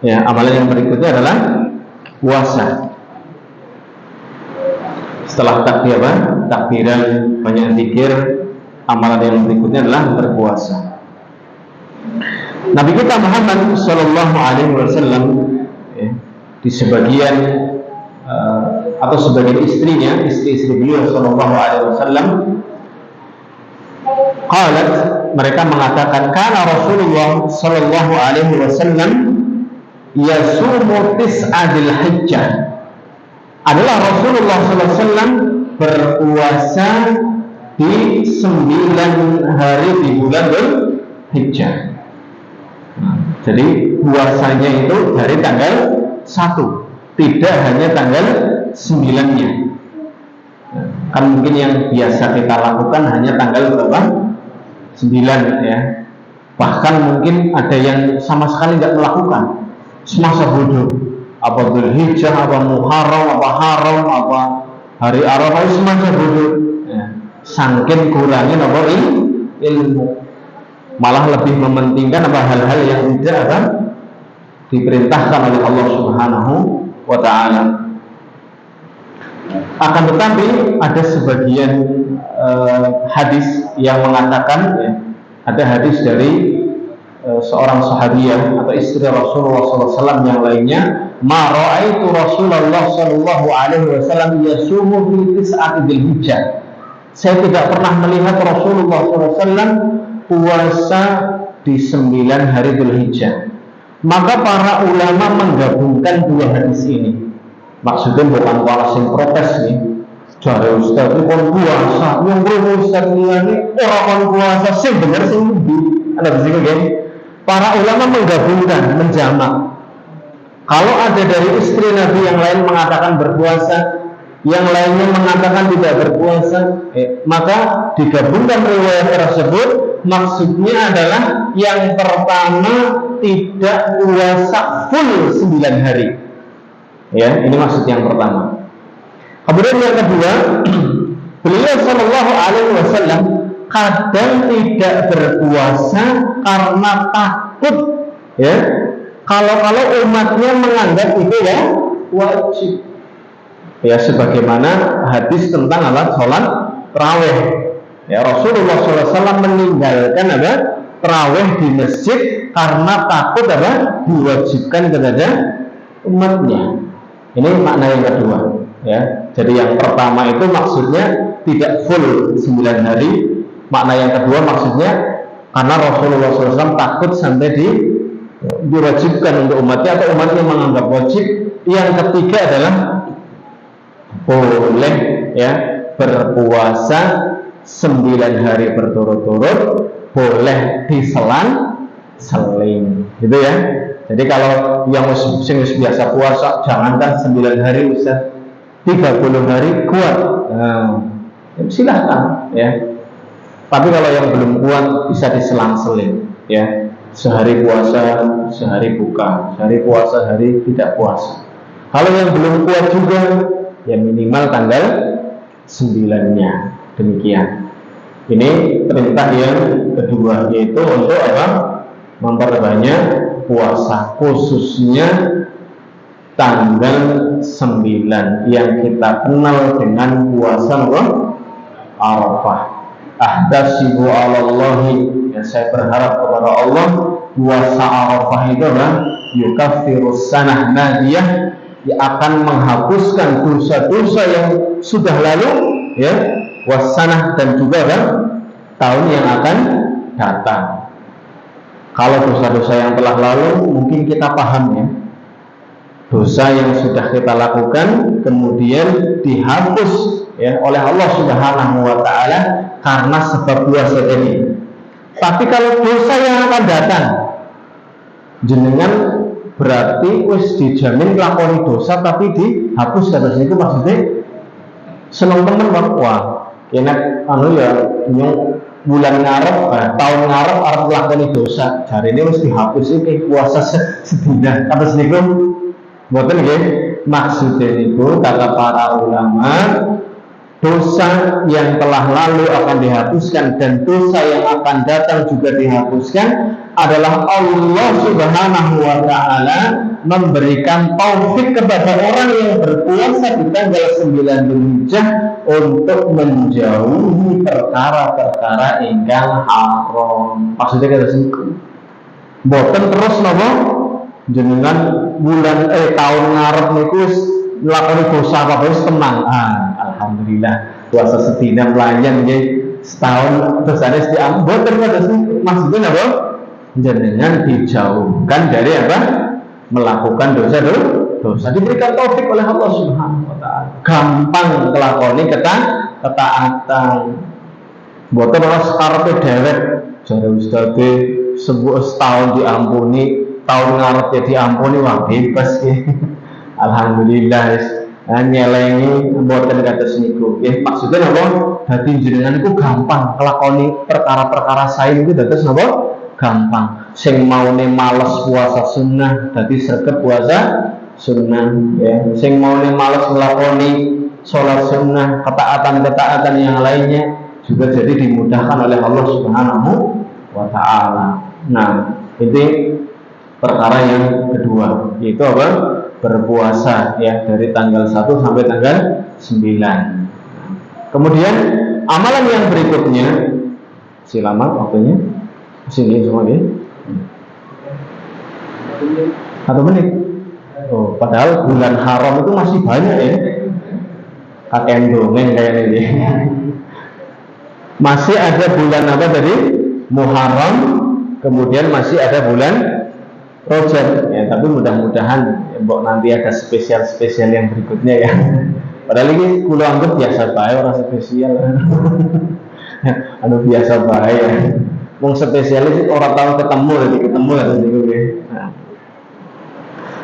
Ya, amalan yang berikutnya adalah puasa. Setelah takbir apa? Takbiran, banyak zikir, amalan yang berikutnya adalah berpuasa. Nabi kita Muhammad Sallallahu Alaihi Wasallam di sebagian atau sebagian istrinya, istri-istri beliau Sallallahu Alaihi Wasallam, qalat, mereka mengatakan kana Rasulullah Sallallahu Alaihi Wasallam yasumu tis'adil hijjah. Adalah Rasulullah Sallallahu Alaihi Wasallam berpuasa di 9 hari di bulan Dzulhijjah. Jadi puasanya itu dari tanggal 1, tidak hanya tanggal 9-nya. Kan mungkin yang biasa kita lakukan hanya tanggal berapa? 9 ya. Bahkan mungkin ada yang sama sekali nggak melakukan. semasa bodoh. Apa Dzulhijjah, apa Muharram, apa Haram, apa hari Arafah, semasa bodoh. Ya. Sangkin kurangnya apa ilmu, malah lebih mementingkan apa hal-hal yang tidak akan diperintahkan oleh Allah Subhanahu wa Ta'ala. Akan tetapi ada sebagian hadis yang mengatakan, ya, ada hadis dari seorang sahabiyah atau istri Rasulullah SAW yang lainnya, ma ra'aitu Rasulullah sallallahu alaihi wasallam yasumu fi tis'ati Dzulhijjah. Saya tidak pernah melihat Rasulullah SAW puasa di 9 hari Dzulhijjah. Maka para ulama menggabungkan dua hadis ini. Maksudnya bukan para sing protes nih. Jare Ustaz itu kon puasa, yang bro Ustaz ini orang kon puasa sing bener sing ndi. Ada di sini kan? Para ulama menggabungkan, menjamak. Kalau ada dari istri Nabi yang lain mengatakan berpuasa, yang lainnya mengatakan tidak berpuasa, maka digabungkan riwayat tersebut. Maksudnya adalah yang pertama tidak puasa full 9 hari. Ya, ini maksud yang pertama. Kemudian yang kedua, beliau Shallallahu Alaihi Wasallam kadang tidak berpuasa karena takut, ya, kalau umatnya menganggap itu ya wajib. Ya, sebagaimana hadis tentang sholat tarawih. Ya, Rasulullah SAW meninggalkan apa? Tarawih di masjid karena takut apa? Diwajibkan kepada umatnya. Ini makna yang kedua. Ya, jadi yang pertama itu maksudnya tidak full 9 hari. Makna yang kedua maksudnya karena Rasulullah SAW takut sampai diwajibkan untuk umatnya atau umatnya menganggap wajib. Yang ketiga adalah boleh ya berpuasa 9 hari berturut-turut, boleh diselang-seling, gitu ya. Jadi kalau yang biasa puasa, jangankan 9 hari, bisa 30 hari kuat. Nah, silahkan ya. Tapi kalau yang belum kuat bisa diselang-seling ya. Sehari puasa, sehari buka, sehari puasa, sehari tidak puasa. Kalau yang belum kuat juga, ya minimal tanggal 9-nya. Demikian. Ini perintah yang kedua, yaitu untuk apa? Memperbanyak puasa, khususnya tanggal 9 yang kita kenal dengan puasa Arafah. Ahdasibu alallahi, ya saya berharap kepada Allah, puasa Arafah itu adalah yukaffirus sanah madiyah, yang akan menghapuskan dosa-dosa yang sudah lalu, ya, wasanah, dan juga kan tahun yang akan datang. Kalau dosa-dosa yang telah lalu mungkin kita paham ya, dosa yang sudah kita lakukan kemudian dihapus ya oleh Allah Subhanahu wa Ta'ala karena sebab puasa tadi. Tapi kalau dosa yang akan datang, jenengan berarti wis dijamin lakoni dosa tapi dihapus atas itu. Maksudnya seneng temen wah enak ya nyong bulan ngarep tahun ngarep arep lakoni dosa, hari ini mesti dihapus iki puasa sedina atas niku mboten nggih. Maksudnya niku kata para ulama, dosa yang telah lalu akan dihapuskan dan dosa yang akan datang juga dihapuskan adalah Allah Subhanahu wa Ta'ala memberikan taufik kepada orang yang berpuasa di tanggal 9 Dzulhijjah untuk menjauhi perkara-perkara ingkang haram. Maksudnya kata singgung boten terus napa jenengan bulan tahun ngarep niku lakoni dosa apa wis tenang. Alhamdulillah puasa sedina melayan nggih setahun terus ada diambut terus maksudnya apa? Jenengan dijauhkan dari apa? Melakukan dosa, diberikan taufik oleh Allah Subhanahu wa Ta'ala. Gampang kelakoni ketaatan. Mboten ora karepe dhewek jare Ustaz setahun diampuni, tahun ngarep ya diampuni, wah bebas nggih. Alhamdulillah nyelengi mboten kados niku. Nggih maksudnya apa? Dadi jenengan iku gampang kelakoni perkara-perkara sae niku dados napa? Gampang. sing maune males puasa sunnah dadi sregep puasa sunnah ya. Sing maune males nglakoni sholat sunnah, ketaatan-ketaatan yang lainnya juga jadi dimudahkan oleh Allah Subhanahu wa taala. Nah, ini perkara yang kedua, yaitu apa? Berpuasa ya dari tanggal 1 sampai tanggal 9. Kemudian amalan yang berikutnya, silamat waktunya. Sini semua ya. 1 menit. Oh, padahal bulan haram itu masih banyak ya. Kakek dongeng kayak ini. Masih ada bulan apa tadi? Muharram, kemudian masih ada bulan Rajab ya, tapi mudah-mudahan ya, nanti ada spesial-spesial yang berikutnya ya. Padahal ini kulo anggap biasa bae, orang spesial. Anu biasa bae ya. Wong spesialis orang tahu ketemu lagi nah.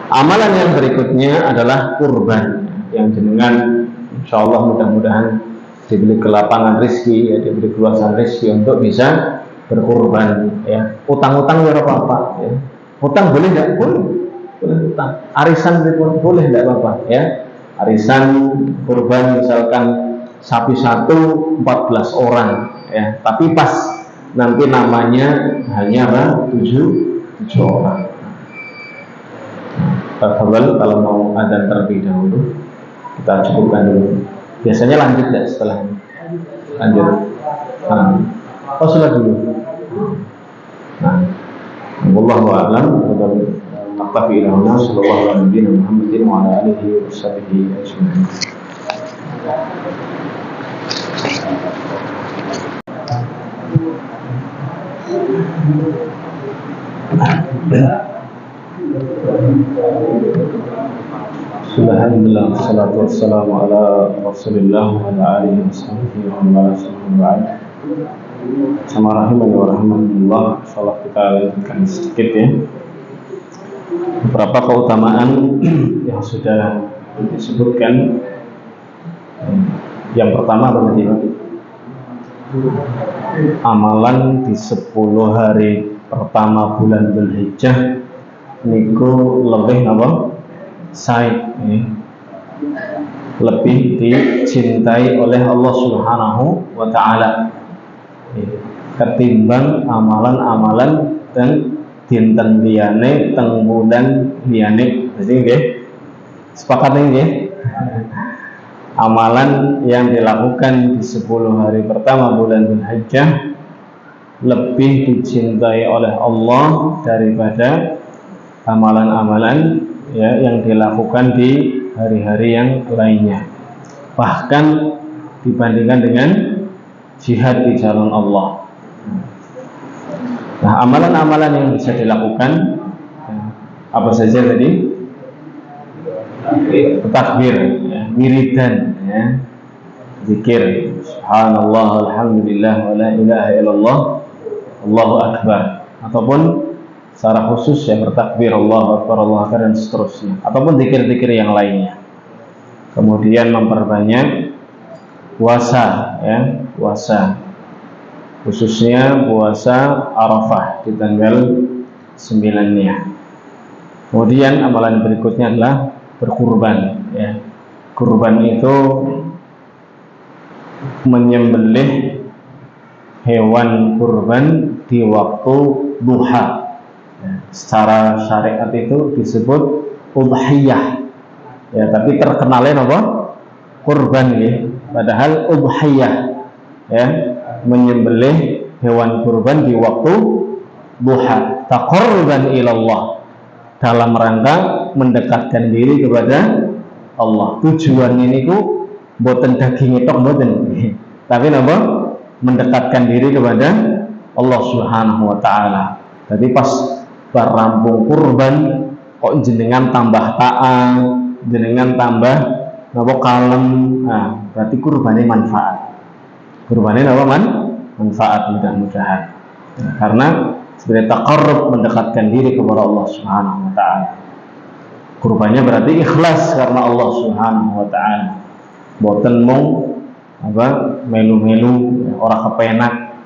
Amalan yang berikutnya adalah kurban yang jenengan insyaallah mudah-mudahan diberi kelapangan rezeki ya, diberi keluasan rezeki untuk bisa berkurban ya. Utang-utang ya apa-apa ya. Utang boleh enggak? Boleh utang. Arisan boleh enggak apa-apa ya. Arisan kurban misalkan sapi satu 14 orang ya, tapi pas nanti namanya hanya 7 orang. Tafadhal, kalau mau adzan terlebih dahulu kita cukupkan dulu. Biasanya lanjut enggak setelah ini? Lanjut. Oh, sholat dulu. Nah, wallahu a'lam. Naqtafi ila huna sallallahu alaihi Muhammadin wa ala alihi washabihi ajma'in. Alhamdulillah, wassalatu wassalamu ala Rasulillah wa ala alihi washabihi wa ala alihi sama rahimani wa rahmatullah. Insyaallah kita lanjutkan sedikit ya beberapa keutamaan yang sudah disebutkan. Yang pertama apa tadi? Amalan di 10 hari pertama bulan Dzulhijjah niku lebih apa? Said ya. Lebih dicintai oleh Allah Subhanahu wa taala ketimbang amalan-amalan dan dinten liyane teng bulan liyane. Jadi nggih sepakat nggih. Amalan yang dilakukan di 10 hari pertama bulan Dzulhijjah lebih dicintai oleh Allah daripada amalan-amalan ya yang dilakukan di hari-hari yang lainnya, bahkan dibandingkan dengan jihad di jalan Allah. Nah, amalan-amalan yang bisa dilakukan apa saja tadi? Takbir, ya, wiridan, ya, zikir, subhanallah, alhamdulillah, wa la ilaha illallah, Allahu akbar, ataupun secara khusus yang bertakbir Allahu akbar, Allahu akbar dan seterusnya, ataupun zikir-zikir yang lainnya. Kemudian memperbanyak puasa, ya, puasa, khususnya puasa Arafah di tanggal 9-nya. Kemudian amalan berikutnya adalah berkurban, ya. Kurban itu menyembelih hewan kurban di waktu duha. Ya, secara syariat itu disebut udhiyah. Ya, tapi terkenalnya apa? Kurban, ya. Padahal udhiyah, ya, menyembelih hewan kurban di waktu duha, taqarruban ilallah, dalam rangka mendekatkan diri kepada Allah. Tujuan ini ku boten daging tok boten, tapi napa? Mendekatkan diri kepada Allah Subhanahu wa taala. Jadi pas rampung kurban kok jenengan tambah taat, jenengan tambah napa kalem. Nah, berarti kurbannya manfaat. Kurbannya napa manfaat mudah-mudahan. Nah, karena sebagai taqarrub, mendekatkan diri kepada Allah Subhanahu wa taala. Kurbannya berarti ikhlas karena Allah Subhanahu wa taala. Boten mung apa melu-melu ora kepenak.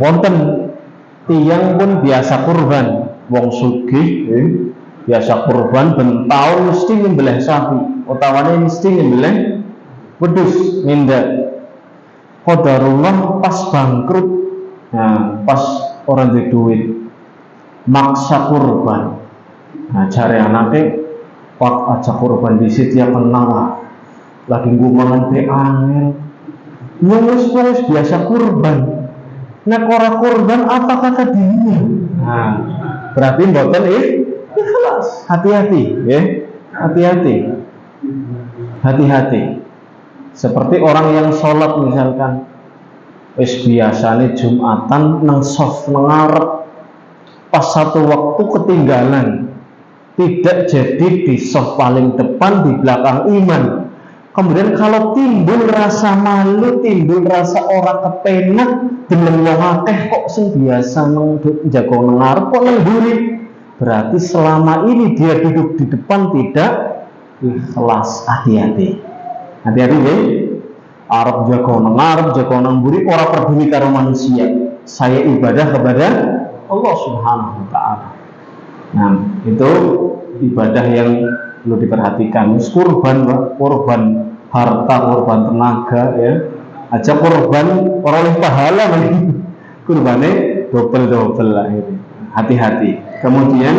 Wonten tiyang pun biasa kurban, wong sugih biasa kurban ben taun mesti nyembelih sapi, utawane mesti nyembelih wedhus ngindak. Qadarullah pas bangkrut, nah pas orang duwe duit maksa kurban. Nah cari anaknya pak aja kurban disit ya kenal lagi ngumangan pe angel nyumus biasa kurban. Nek ora kurban apa kata dirinya? Nah, berarti mboten ikhlas. Hati-hati, ya. Hati-hati. Seperti orang yang sholat misalkan, wis biasane Jumatan nang soft nang ngarep, pas satu waktu ketinggalan, tidak jadi di soft paling depan di belakang imam. Kemudian kalau timbul rasa malu, timbul rasa orang kepenak, demen wong akeh kok sing biasa njaga nang ngarep kok nang mburi. Berarti selama ini dia duduk di depan tidak ikhlas. Hati-hati ya. Arep jaga nang ngarep, jaga nang mburi, ora peduli karo manusia. Saya ibadah kepada Allah Subhanahu wa taala. Nah, itu ibadah yang perlu diperhatikan. Kurban harta, kurban tenaga, ya. Aja kurban orang pahala lagi. Kurbannya double lah itu. Hati-hati. Kemudian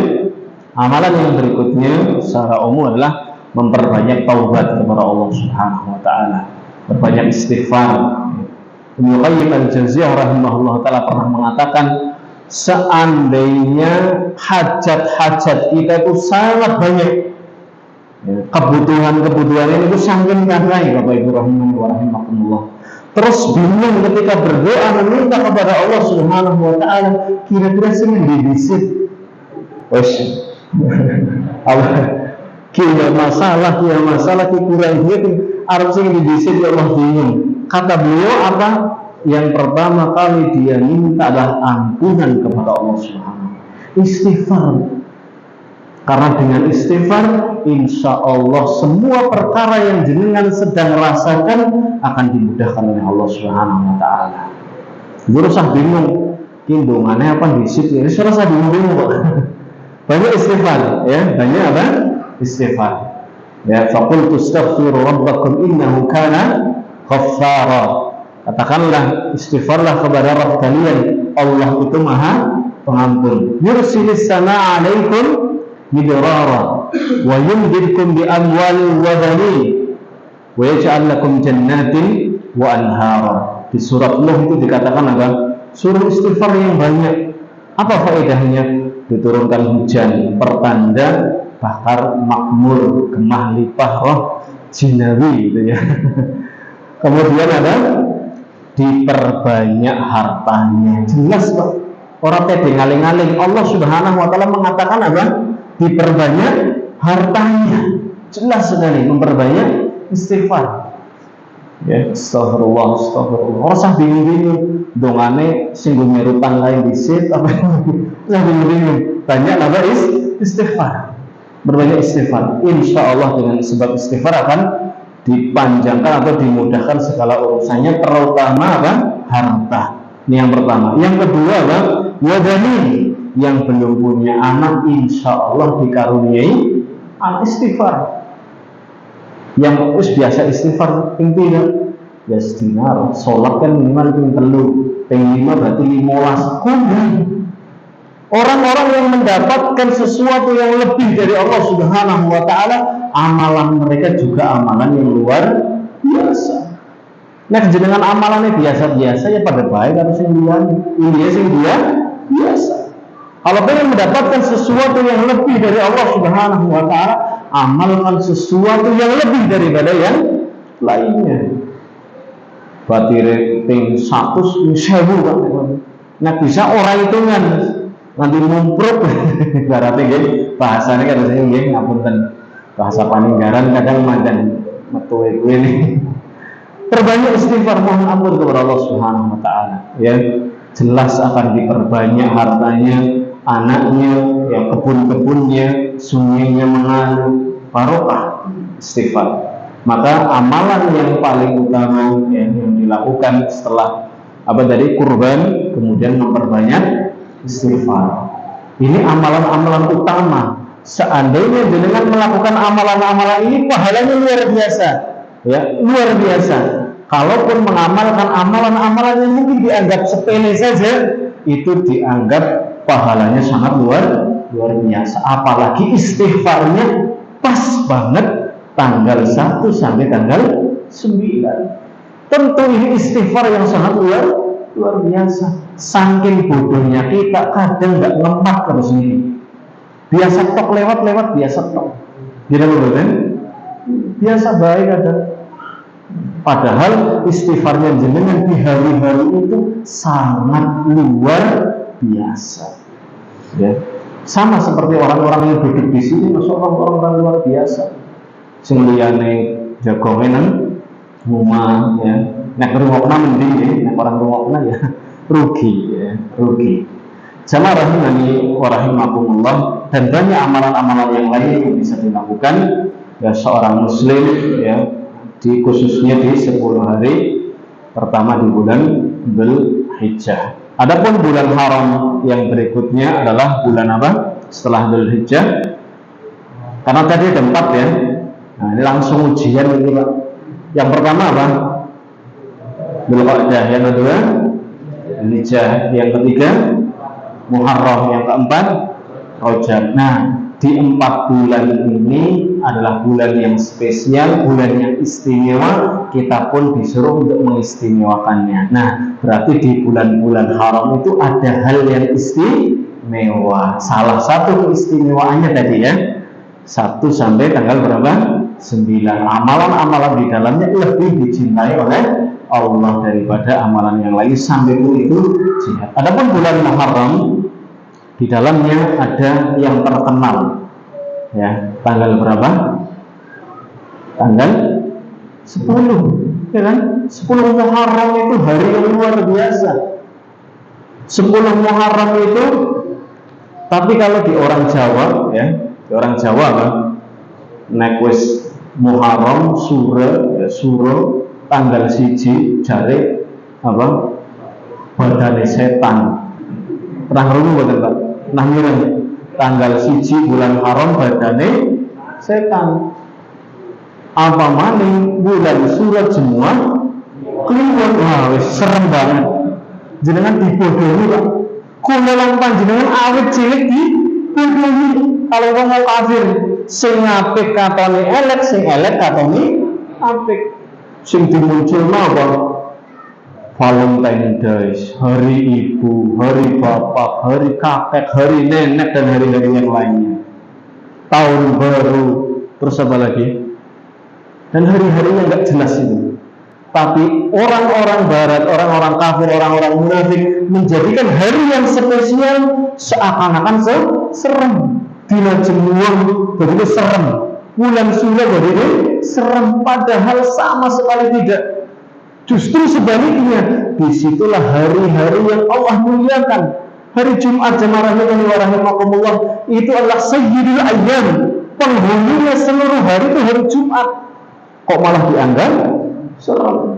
amalan yang berikutnya secara umum adalah memperbanyak taubat kepada Allah Subhanahu wa taala. Berbanyak istighfar. Ibnu Qayyim al-Jauziyah rahimahullah taala pernah mengatakan, seandainya hajat-hajat kita itu sangat banyak, kebutuhan ini itu saking banyak, Bapak Ibu rahimakumullah. Terus bingung ketika berdoa meminta kepada Allah Subhanahu wa taala, kira-kira sing didisit. Wes. Kira masalah kurang duit, arep sing didisit ya Allah bingung. Kata beliau apa? Yang pertama kali dia minta adalah ampunan kepada Allah Subhanahu. Istighfar. Karena dengan istighfar, insya Allah semua perkara yang jenengan sedang rasakan akan dimudahkan oleh Allah Subhanahu wa taala. Guru usah bingung, kindungannya apa disit ya? Rasa bingung kok. Banyak istighfar, ya, banyak apa? Istighfar. Ya, faqultu astaghfiru rabbakum innahu kana ghaffara. Katakanlah istighfarlah kepada Rabb kalian, Allah itu Maha Pengampun. Yursilis sama alaikum midrara wa yumdidkum bi amwalin wa banin wa yaj'al lakum jannatin wa anhara. Di surat Nuh itu dikatakan apa? Suruh istighfar yang banyak. Apa faedahnya? Diturunkan hujan, pertanda bahar makmur, gemah lipah roh jinawi gitu ya. Kemudian ada diperbanyak hartanya. Jelas Pak, orang tadi ngaling-ngaling. Allah Subhanahu wa taala mengatakan apa? Diperbanyak hartanya. Jelas sekali memperbanyak istighfar. Ya, astagfirullah. Rasa bingung-bingung. Dongane singgung nyerutan lain disit apa? Rasa bingung. Banyak apa istighfar. Berbanyak istighfar. Insya Allah dengan sebab istighfar akan dipanjangkan atau dimudahkan segala urusannya, terutama apa? Harta. Ini yang pertama. Yang kedua apa? Wadani, yang belum punya anak insya Allah dikaruniai anak istighfar. Yang biasa istighfar pimpinan ya sedinar, sholat kan minimal ping 3, ping 5 berarti 15. Orang-orang yang mendapatkan sesuatu yang lebih dari Allah Subhanahu wa taala, amalan mereka juga amalan yang luar biasa. Nah, jenengan amalannya biasa-biasa ya pada baik atau sing liyan, ini sing dia biasa. Kalau pengen mendapatkan sesuatu yang lebih dari Allah Subhanahu wa taala, amalkan sesuatu yang lebih daripada yang lainnya. Batire ping 100 1000 kan. Nah, bisa orang hitungan nanti mumpruk ibaratnya nggih bahasane kan saya nggih ngapunten bahasa Paninggaran kadang mandan metu ini. Perbanyak istighfar, mohon ampun kepada Allah Subhanahu wa taala, ya. Jelas akan diperbanyak hartanya, anaknya, ya, kebun-kebunnya, sungainya mengalir, barokah istighfar. Maka amalan yang paling utama ya, yang dilakukan setelah apa tadi kurban, kemudian memperbanyak istighfar. Ini amalan-amalan utama. Seandainya jenengan melakukan amalan-amalan ini, pahalanya luar biasa, ya, luar biasa. Kalaupun mengamalkan amalan-amalan yang mungkin dianggap sepele saja, itu dianggap pahalanya sangat luar biasa. Apalagi istighfarnya pas banget tanggal 1 sampai tanggal 9. Tentu ini istighfar yang sangat luar biasa. Saking bodohnya kita kadang nggak ngemak terus ini. Biasa tok lewat biasa tok. Gitu kan? Biasa baik ada. Padahal istighfarnya jenengan di hari-hari itu sangat luar biasa. Ya. Sama seperti orang-orang yang duduk di sini, masya Allah orang-orang luar biasa. Sing liyane jagongan rumah ya. Nek rungokna mending ya, nek orang rungokna ya rugi ya, rugi. Jamaah rahimani wa rahimakumullah, dan banyak amalan-amalan yang lain yang bisa dilakukan ya seorang muslim ya, khususnya di 10 hari pertama di bulan Dzulhijjah. Adapun bulan haram yang berikutnya adalah bulan apa? Setelah Dzulhijjah. Karena tadi ada 4 ya. Nah, ini langsung ujian ini Pak. Yang pertama apa? Dzulqa'dah, yang kedua Dzulhijjah, yang ketiga Muharram, yang keempat Rajab. Nah, di 4 bulan ini adalah bulan yang spesial, bulan yang istimewa. Kita pun disuruh untuk mengistimewakannya. Nah, berarti di bulan-bulan haram itu ada hal yang istimewa. Salah satu keistimewaannya tadi ya, 1 sampai tanggal berapa? 9. Amalan-amalan di dalamnya lebih dicintai oleh Allah daripada amalan yang lain, sampai pun itu jihad. Adapun bulan Muharram, di dalamnya ada yang terkenal ya, tanggal berapa? Tanggal 10 ya kan? 10 Muharram itu hari yang luar biasa. 10 Muharram itu, tapi kalau di orang Jawa ya, di orang Jawa apa? Nek wis Muharram suro ya, suro tanggal 1 jare apa? Badane setan. Pernah ngerungu mboten Pak? Nah mireng tanggal 1 bulan haram badane setan. Apa maning bulan surat semua keluar. Wah wis serem banget. Jenengan dibodohi Pak. Kula lan panjenengan awit cilik dibodohi. Kalau wong kafir sing apik katone elek, sing elek katone apik. Sing dimunculno apa? Valentine Days, hari ibu, hari bapak, hari kakek, hari nenek, dan hari-hari yang lainnya. Tahun baru, terus apa lagi? Dan hari-hari yang nggak jelas itu. Tapi orang-orang barat, orang-orang kafir, orang-orang munafik menjadikan hari yang spesial seakan-akan serem. Dina jemuang begitu serem, bulan sunnah begitu serem, padahal sama sekali tidak. Justru sebaliknya, disitulah hari-hari yang Allah muliakan. Hari Jumat, jemaah rahimani wa rahimakumullah, itu adalah sayyidul ayyam, penghulunya seluruh hari itu hari Jumat. Kok malah dianggap serem?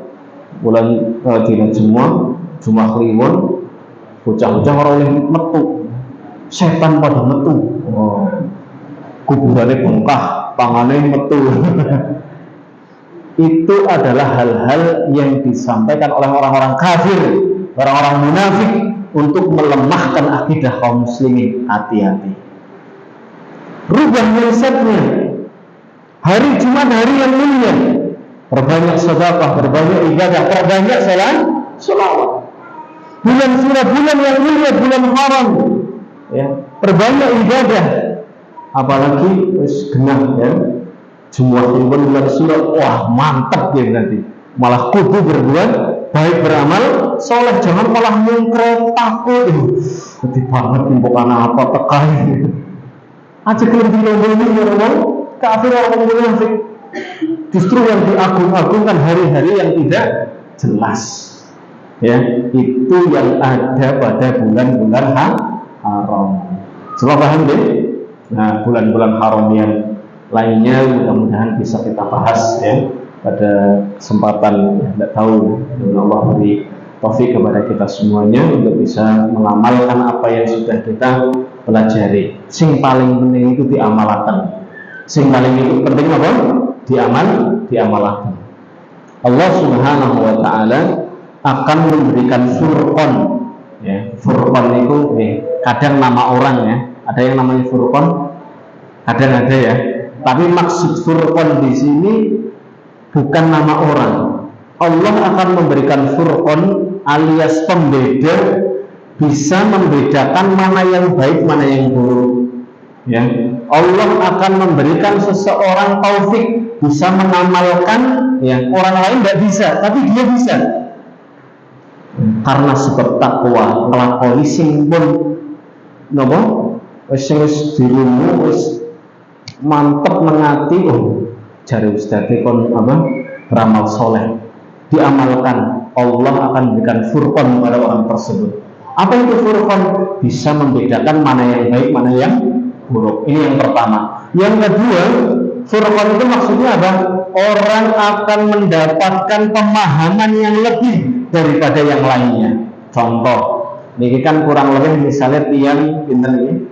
Bulan dina jemuang, Jumat kliwon, bocah-bocah orang yang metu, setan pada metu. Oh, kuburannya bengkah, tangannya metu. Itu adalah hal-hal yang disampaikan oleh orang-orang kafir, orang-orang munafik untuk melemahkan akidah kaum muslimin. Hati-hati. Rubah mindsetnya. Hari Jumat hari yang mulia. Perbanyak sedekah, berbanyak ibadah, perbanyak selawat. Bulan surat, bulan yang mulia, bulan haram. Ya, perbanyak ibadah. Apalagi genah ya. Jumlah ribuan bulan surat, wah mantap ya nanti. Malah kudu berbuat baik, beramal soleh, jangan malah mungkret, takut. Sedih banget timbukan apa tekai. Aja kelebih lombongnya ya orang kafir, orang munafik. Justru yang diagung-agungkan hari-hari yang tidak jelas. Ya, itu yang ada pada bulan-bulan haram. Semua paham deh? Nah, bulan-bulan haram yang lainnya mudah-mudahan bisa kita bahas ya pada kesempatan, tidak tahu Allah beri taufik kepada kita semuanya untuk bisa mengamalkan apa yang sudah kita pelajari. Sing paling penting itu diamalkan. Sing paling itu penting apa? Diamalkan. Allah Subhanahu wa taala akan memberikan Furqan. Ya, Furqan itu kadang nama orang ya. Ada yang namanya Furqan, kadang ada ya. Tapi maksud Furqan di sini bukan nama orang. Allah akan memberikan Furqan alias pembeda, bisa membedakan mana yang baik, mana yang buruk. Ya, Allah akan memberikan seseorang taufik bisa mengamalkan, ya, orang lain tidak bisa, tapi dia bisa. Karena sebab takwa, nglakoni sing pun napa? Wis dirungu, wis mantep mengati, jare ustaz kon apa? Beramal soleh. Diamalkan, Allah akan berikan Furqan pada orang tersebut. Apa itu Furqan? Bisa membedakan mana yang baik, mana yang buruk. Ini yang pertama. Yang kedua, Furqan itu maksudnya apa? Orang akan mendapatkan pemahaman yang lebih daripada yang lainnya. Contoh, ini kan kurang lebih misalnya tiang pinter ini,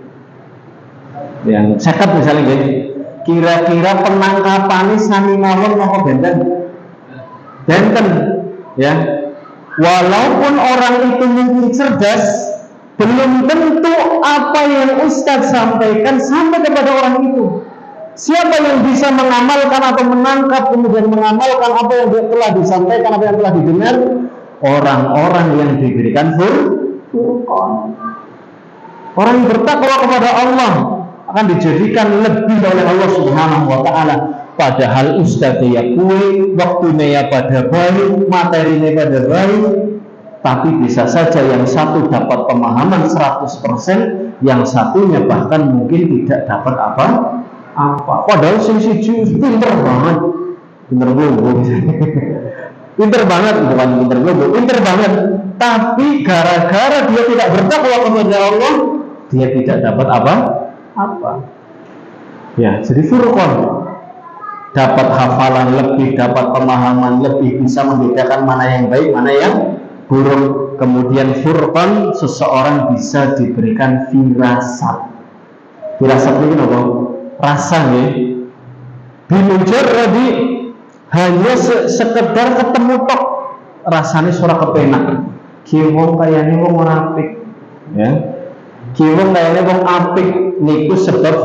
yang sekat misalnya gini, kira-kira penangkapannya sami mawon mau benten, ya. Walaupun orang itu mungkin cerdas, belum tentu apa yang Ustadz sampaikan sampai kepada orang itu. Siapa yang bisa mengamalkan atau menangkap kemudian mengamalkan apa yang telah disampaikan, apa yang telah didengar? Orang-orang yang diberikan Furqan. Orang yang bertakwa kepada Allah akan dijadikan lebih oleh Allah Subhanahu wa taala. Padahal ustadz ya kue, waktunya ya pada baik, materinya pada baik, tapi bisa saja yang satu dapat pemahaman 100%, yang satunya bahkan mungkin tidak dapat apa. Padahal sisi pinter banget, pinter banget, tapi gara-gara dia tidak bertakwa kepada Allah, dia tidak dapat apa. Ya, jadi Furqan. Dapat hafalan lebih, dapat pemahaman lebih, bisa membedakan mana yang baik, mana yang buruk. Kemudian Furqan, seseorang bisa diberikan firasat. Firasat itu apa? Rasa ya. Bimujarradi hanya sekedar ketemu tok, rasanya suara kepenak. Kiwong kayaknya wong apik, ya. Kiwong kayaknya wong apik, niku sebab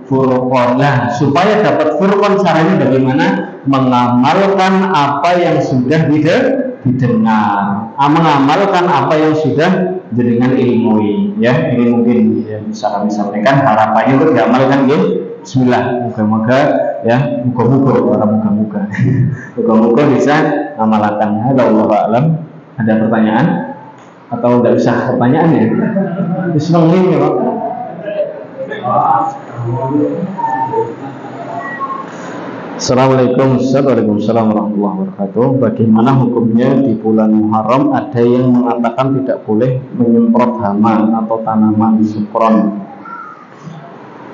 Furqan. Nah, supaya dapat Furqan caranya bagaimana? Mengamalkan apa yang sudah didengar, mengamalkan apa yang sudah dengan ilmui. Ya, ini mungkin ya, bisa kami sampaikan. Harapannya untuk diamalkan ya. Bismillah. Moga-moga ya, moga-moga bisa amalkan. Wallahu a'lam. Ada pertanyaan atau tidak usah pertanyaan ya? Bismillah ya, Pak. Assalamualaikum Waalaikumsalam warahmatullahi wabarakatuh. Bagaimana hukumnya di bulan Muharram ada yang mengatakan tidak boleh menyemprot hama atau tanaman sempron?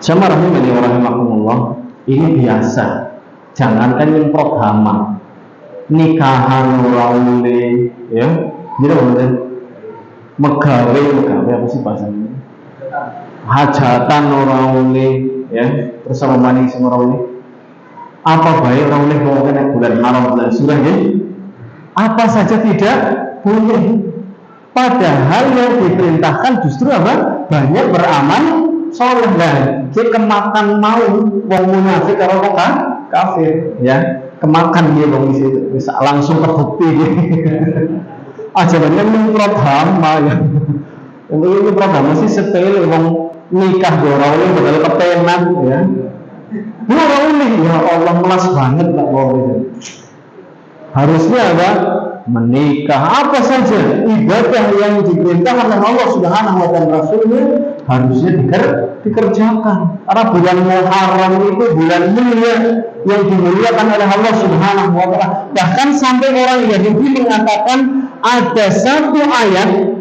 Jamaah rahimani wa rahimakumullah, ini biasa. Jangankan menyemprot hama, nikahan raule ya, gitu kan? Megawe apa sih bahasanya? Hajatan orang ini ya, terus sama manis orang ini apa baik orang ini mau kena bulan Haram, bulan Surah ya? Apa saja tidak boleh, padahal yang diperintahkan justru apa? Banyak beramal soleh. Nah, kita kemakan mau wong munafik karo kafir ya, kemakan dia wong bisa langsung terbukti aja banyak menyemprot hama ya. Untuk ini program sih sepele, wong nikah goraule modal kepenan ya. Goraule ya Allah, melas banget Pak Wong. Harusnya ada menikah apa saja ibadah yang diperintahkan oleh Allah Subhanahu wa taala Rasulnya harusnya dikerjakan. Karena bulan Muharram itu bulan mulia yang dimuliakan oleh Allah Subhanahu wa taala. Bahkan sampai orang Yahudi mengatakan ada satu ayat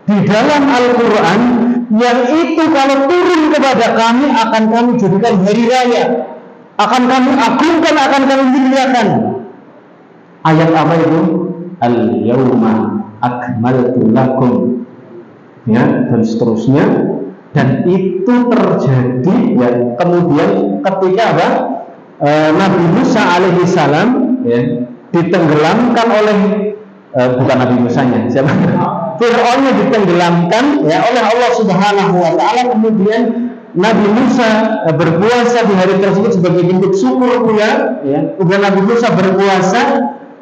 di dalam Al-Quran yang itu kalau turun kepada kami akan kami jadikan hari raya, akan kami agungkan, akan kami muliakan. Ayat apa itu? Al-yawma akmaltu lakum, ya, dan seterusnya. Dan itu terjadi ya kemudian ketika apa? Nabi Musa alaihi salam ya ditenggelamkan oleh bukan Nabi Musanya, siapa? Fir'aunnya ditenggelamkan ya oleh Allah Subhanahu wa taala. Kemudian Nabi Musa berpuasa di hari tersebut sebagai bentuk syukur pula ya. Kemudian Nabi Musa berpuasa,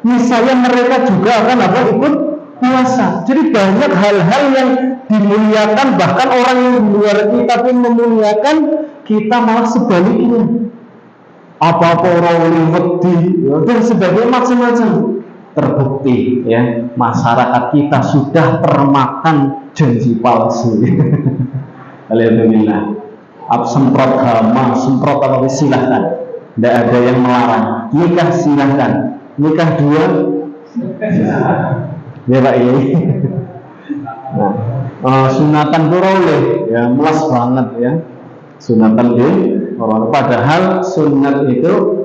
misalnya mereka juga akan apa? Ikut puasa. Jadi banyak hal-hal yang dimuliakan, bahkan orang yang di luar kita pun memuliakan, kita malah sebaliknya. Apa-apa orang wedi dan sebagainya macam-macam. Terbukti ya, masyarakat kita sudah termakan janji palsu. Alhamdulillah. Semprot hama, semprot apa, silahkan. Tidak ada yang melarang. Nikah silahkan. Nikah dua, ya Pak ini. Nah, sunatan boleh, ya melas banget ya. Sunatan orang. Padahal sunat itu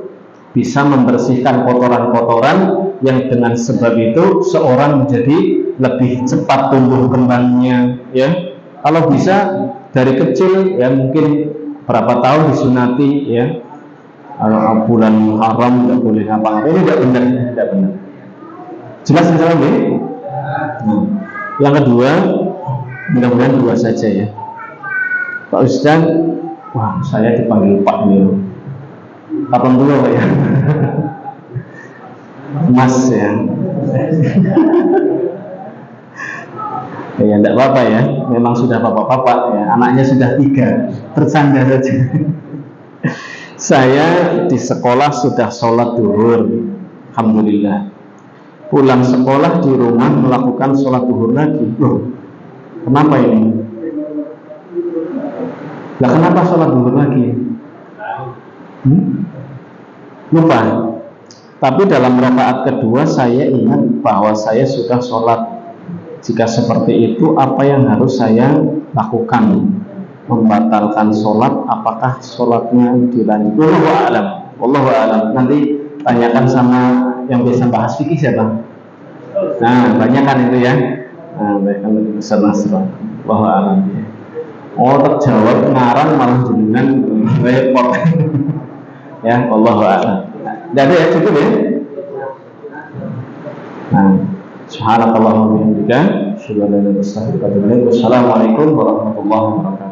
bisa membersihkan kotoran-kotoran yang dengan sebab itu seorang menjadi lebih cepat tumbuh kembangnya ya. Kalau bisa dari kecil ya mungkin berapa tahun disunati ya. Kalau bulan haram tidak boleh ngapa-ngapain, ini tidak benar. Jelas misalnya ini. Yang kedua, mudah-mudahan dua saja ya. Pak Ustaz, wah saya dipanggil Pak Milo. Kapan dulu Pak ya? Mas ya. Ya tidak apa-apa ya. Memang sudah bapak-bapak ya. Anaknya sudah 3. Bercanda saja. Saya di sekolah sudah sholat duhur, alhamdulillah. Pulang sekolah di rumah melakukan sholat duhur lagi. Loh, kenapa ini? Lah kenapa sholat duhur lagi? Lupa. Tapi dalam rakaat kedua saya ingat bahwa saya sudah sholat. Jika seperti itu, apa yang harus saya lakukan? Membatalkan sholat, apakah sholatnya dilanjut? Wallahu a'lam. Nanti tanyakan sama yang biasa bahas fikih siapa? Nah, tanyakan itu ya. Nah, baik, kalau besar Nasrul. Wallahu a'lam. Oh, terjawab ngarang malah jenengan repot. Ya, wallahu a'lam. Tidak ada ya, cukup ya. Nah, subhanakallahumma wa bihamdika, asyhadu an la ilaha illa anta, astaghfiruka wa atubu ilaik. Wassalamualaikum warahmatullahi wabarakatuh.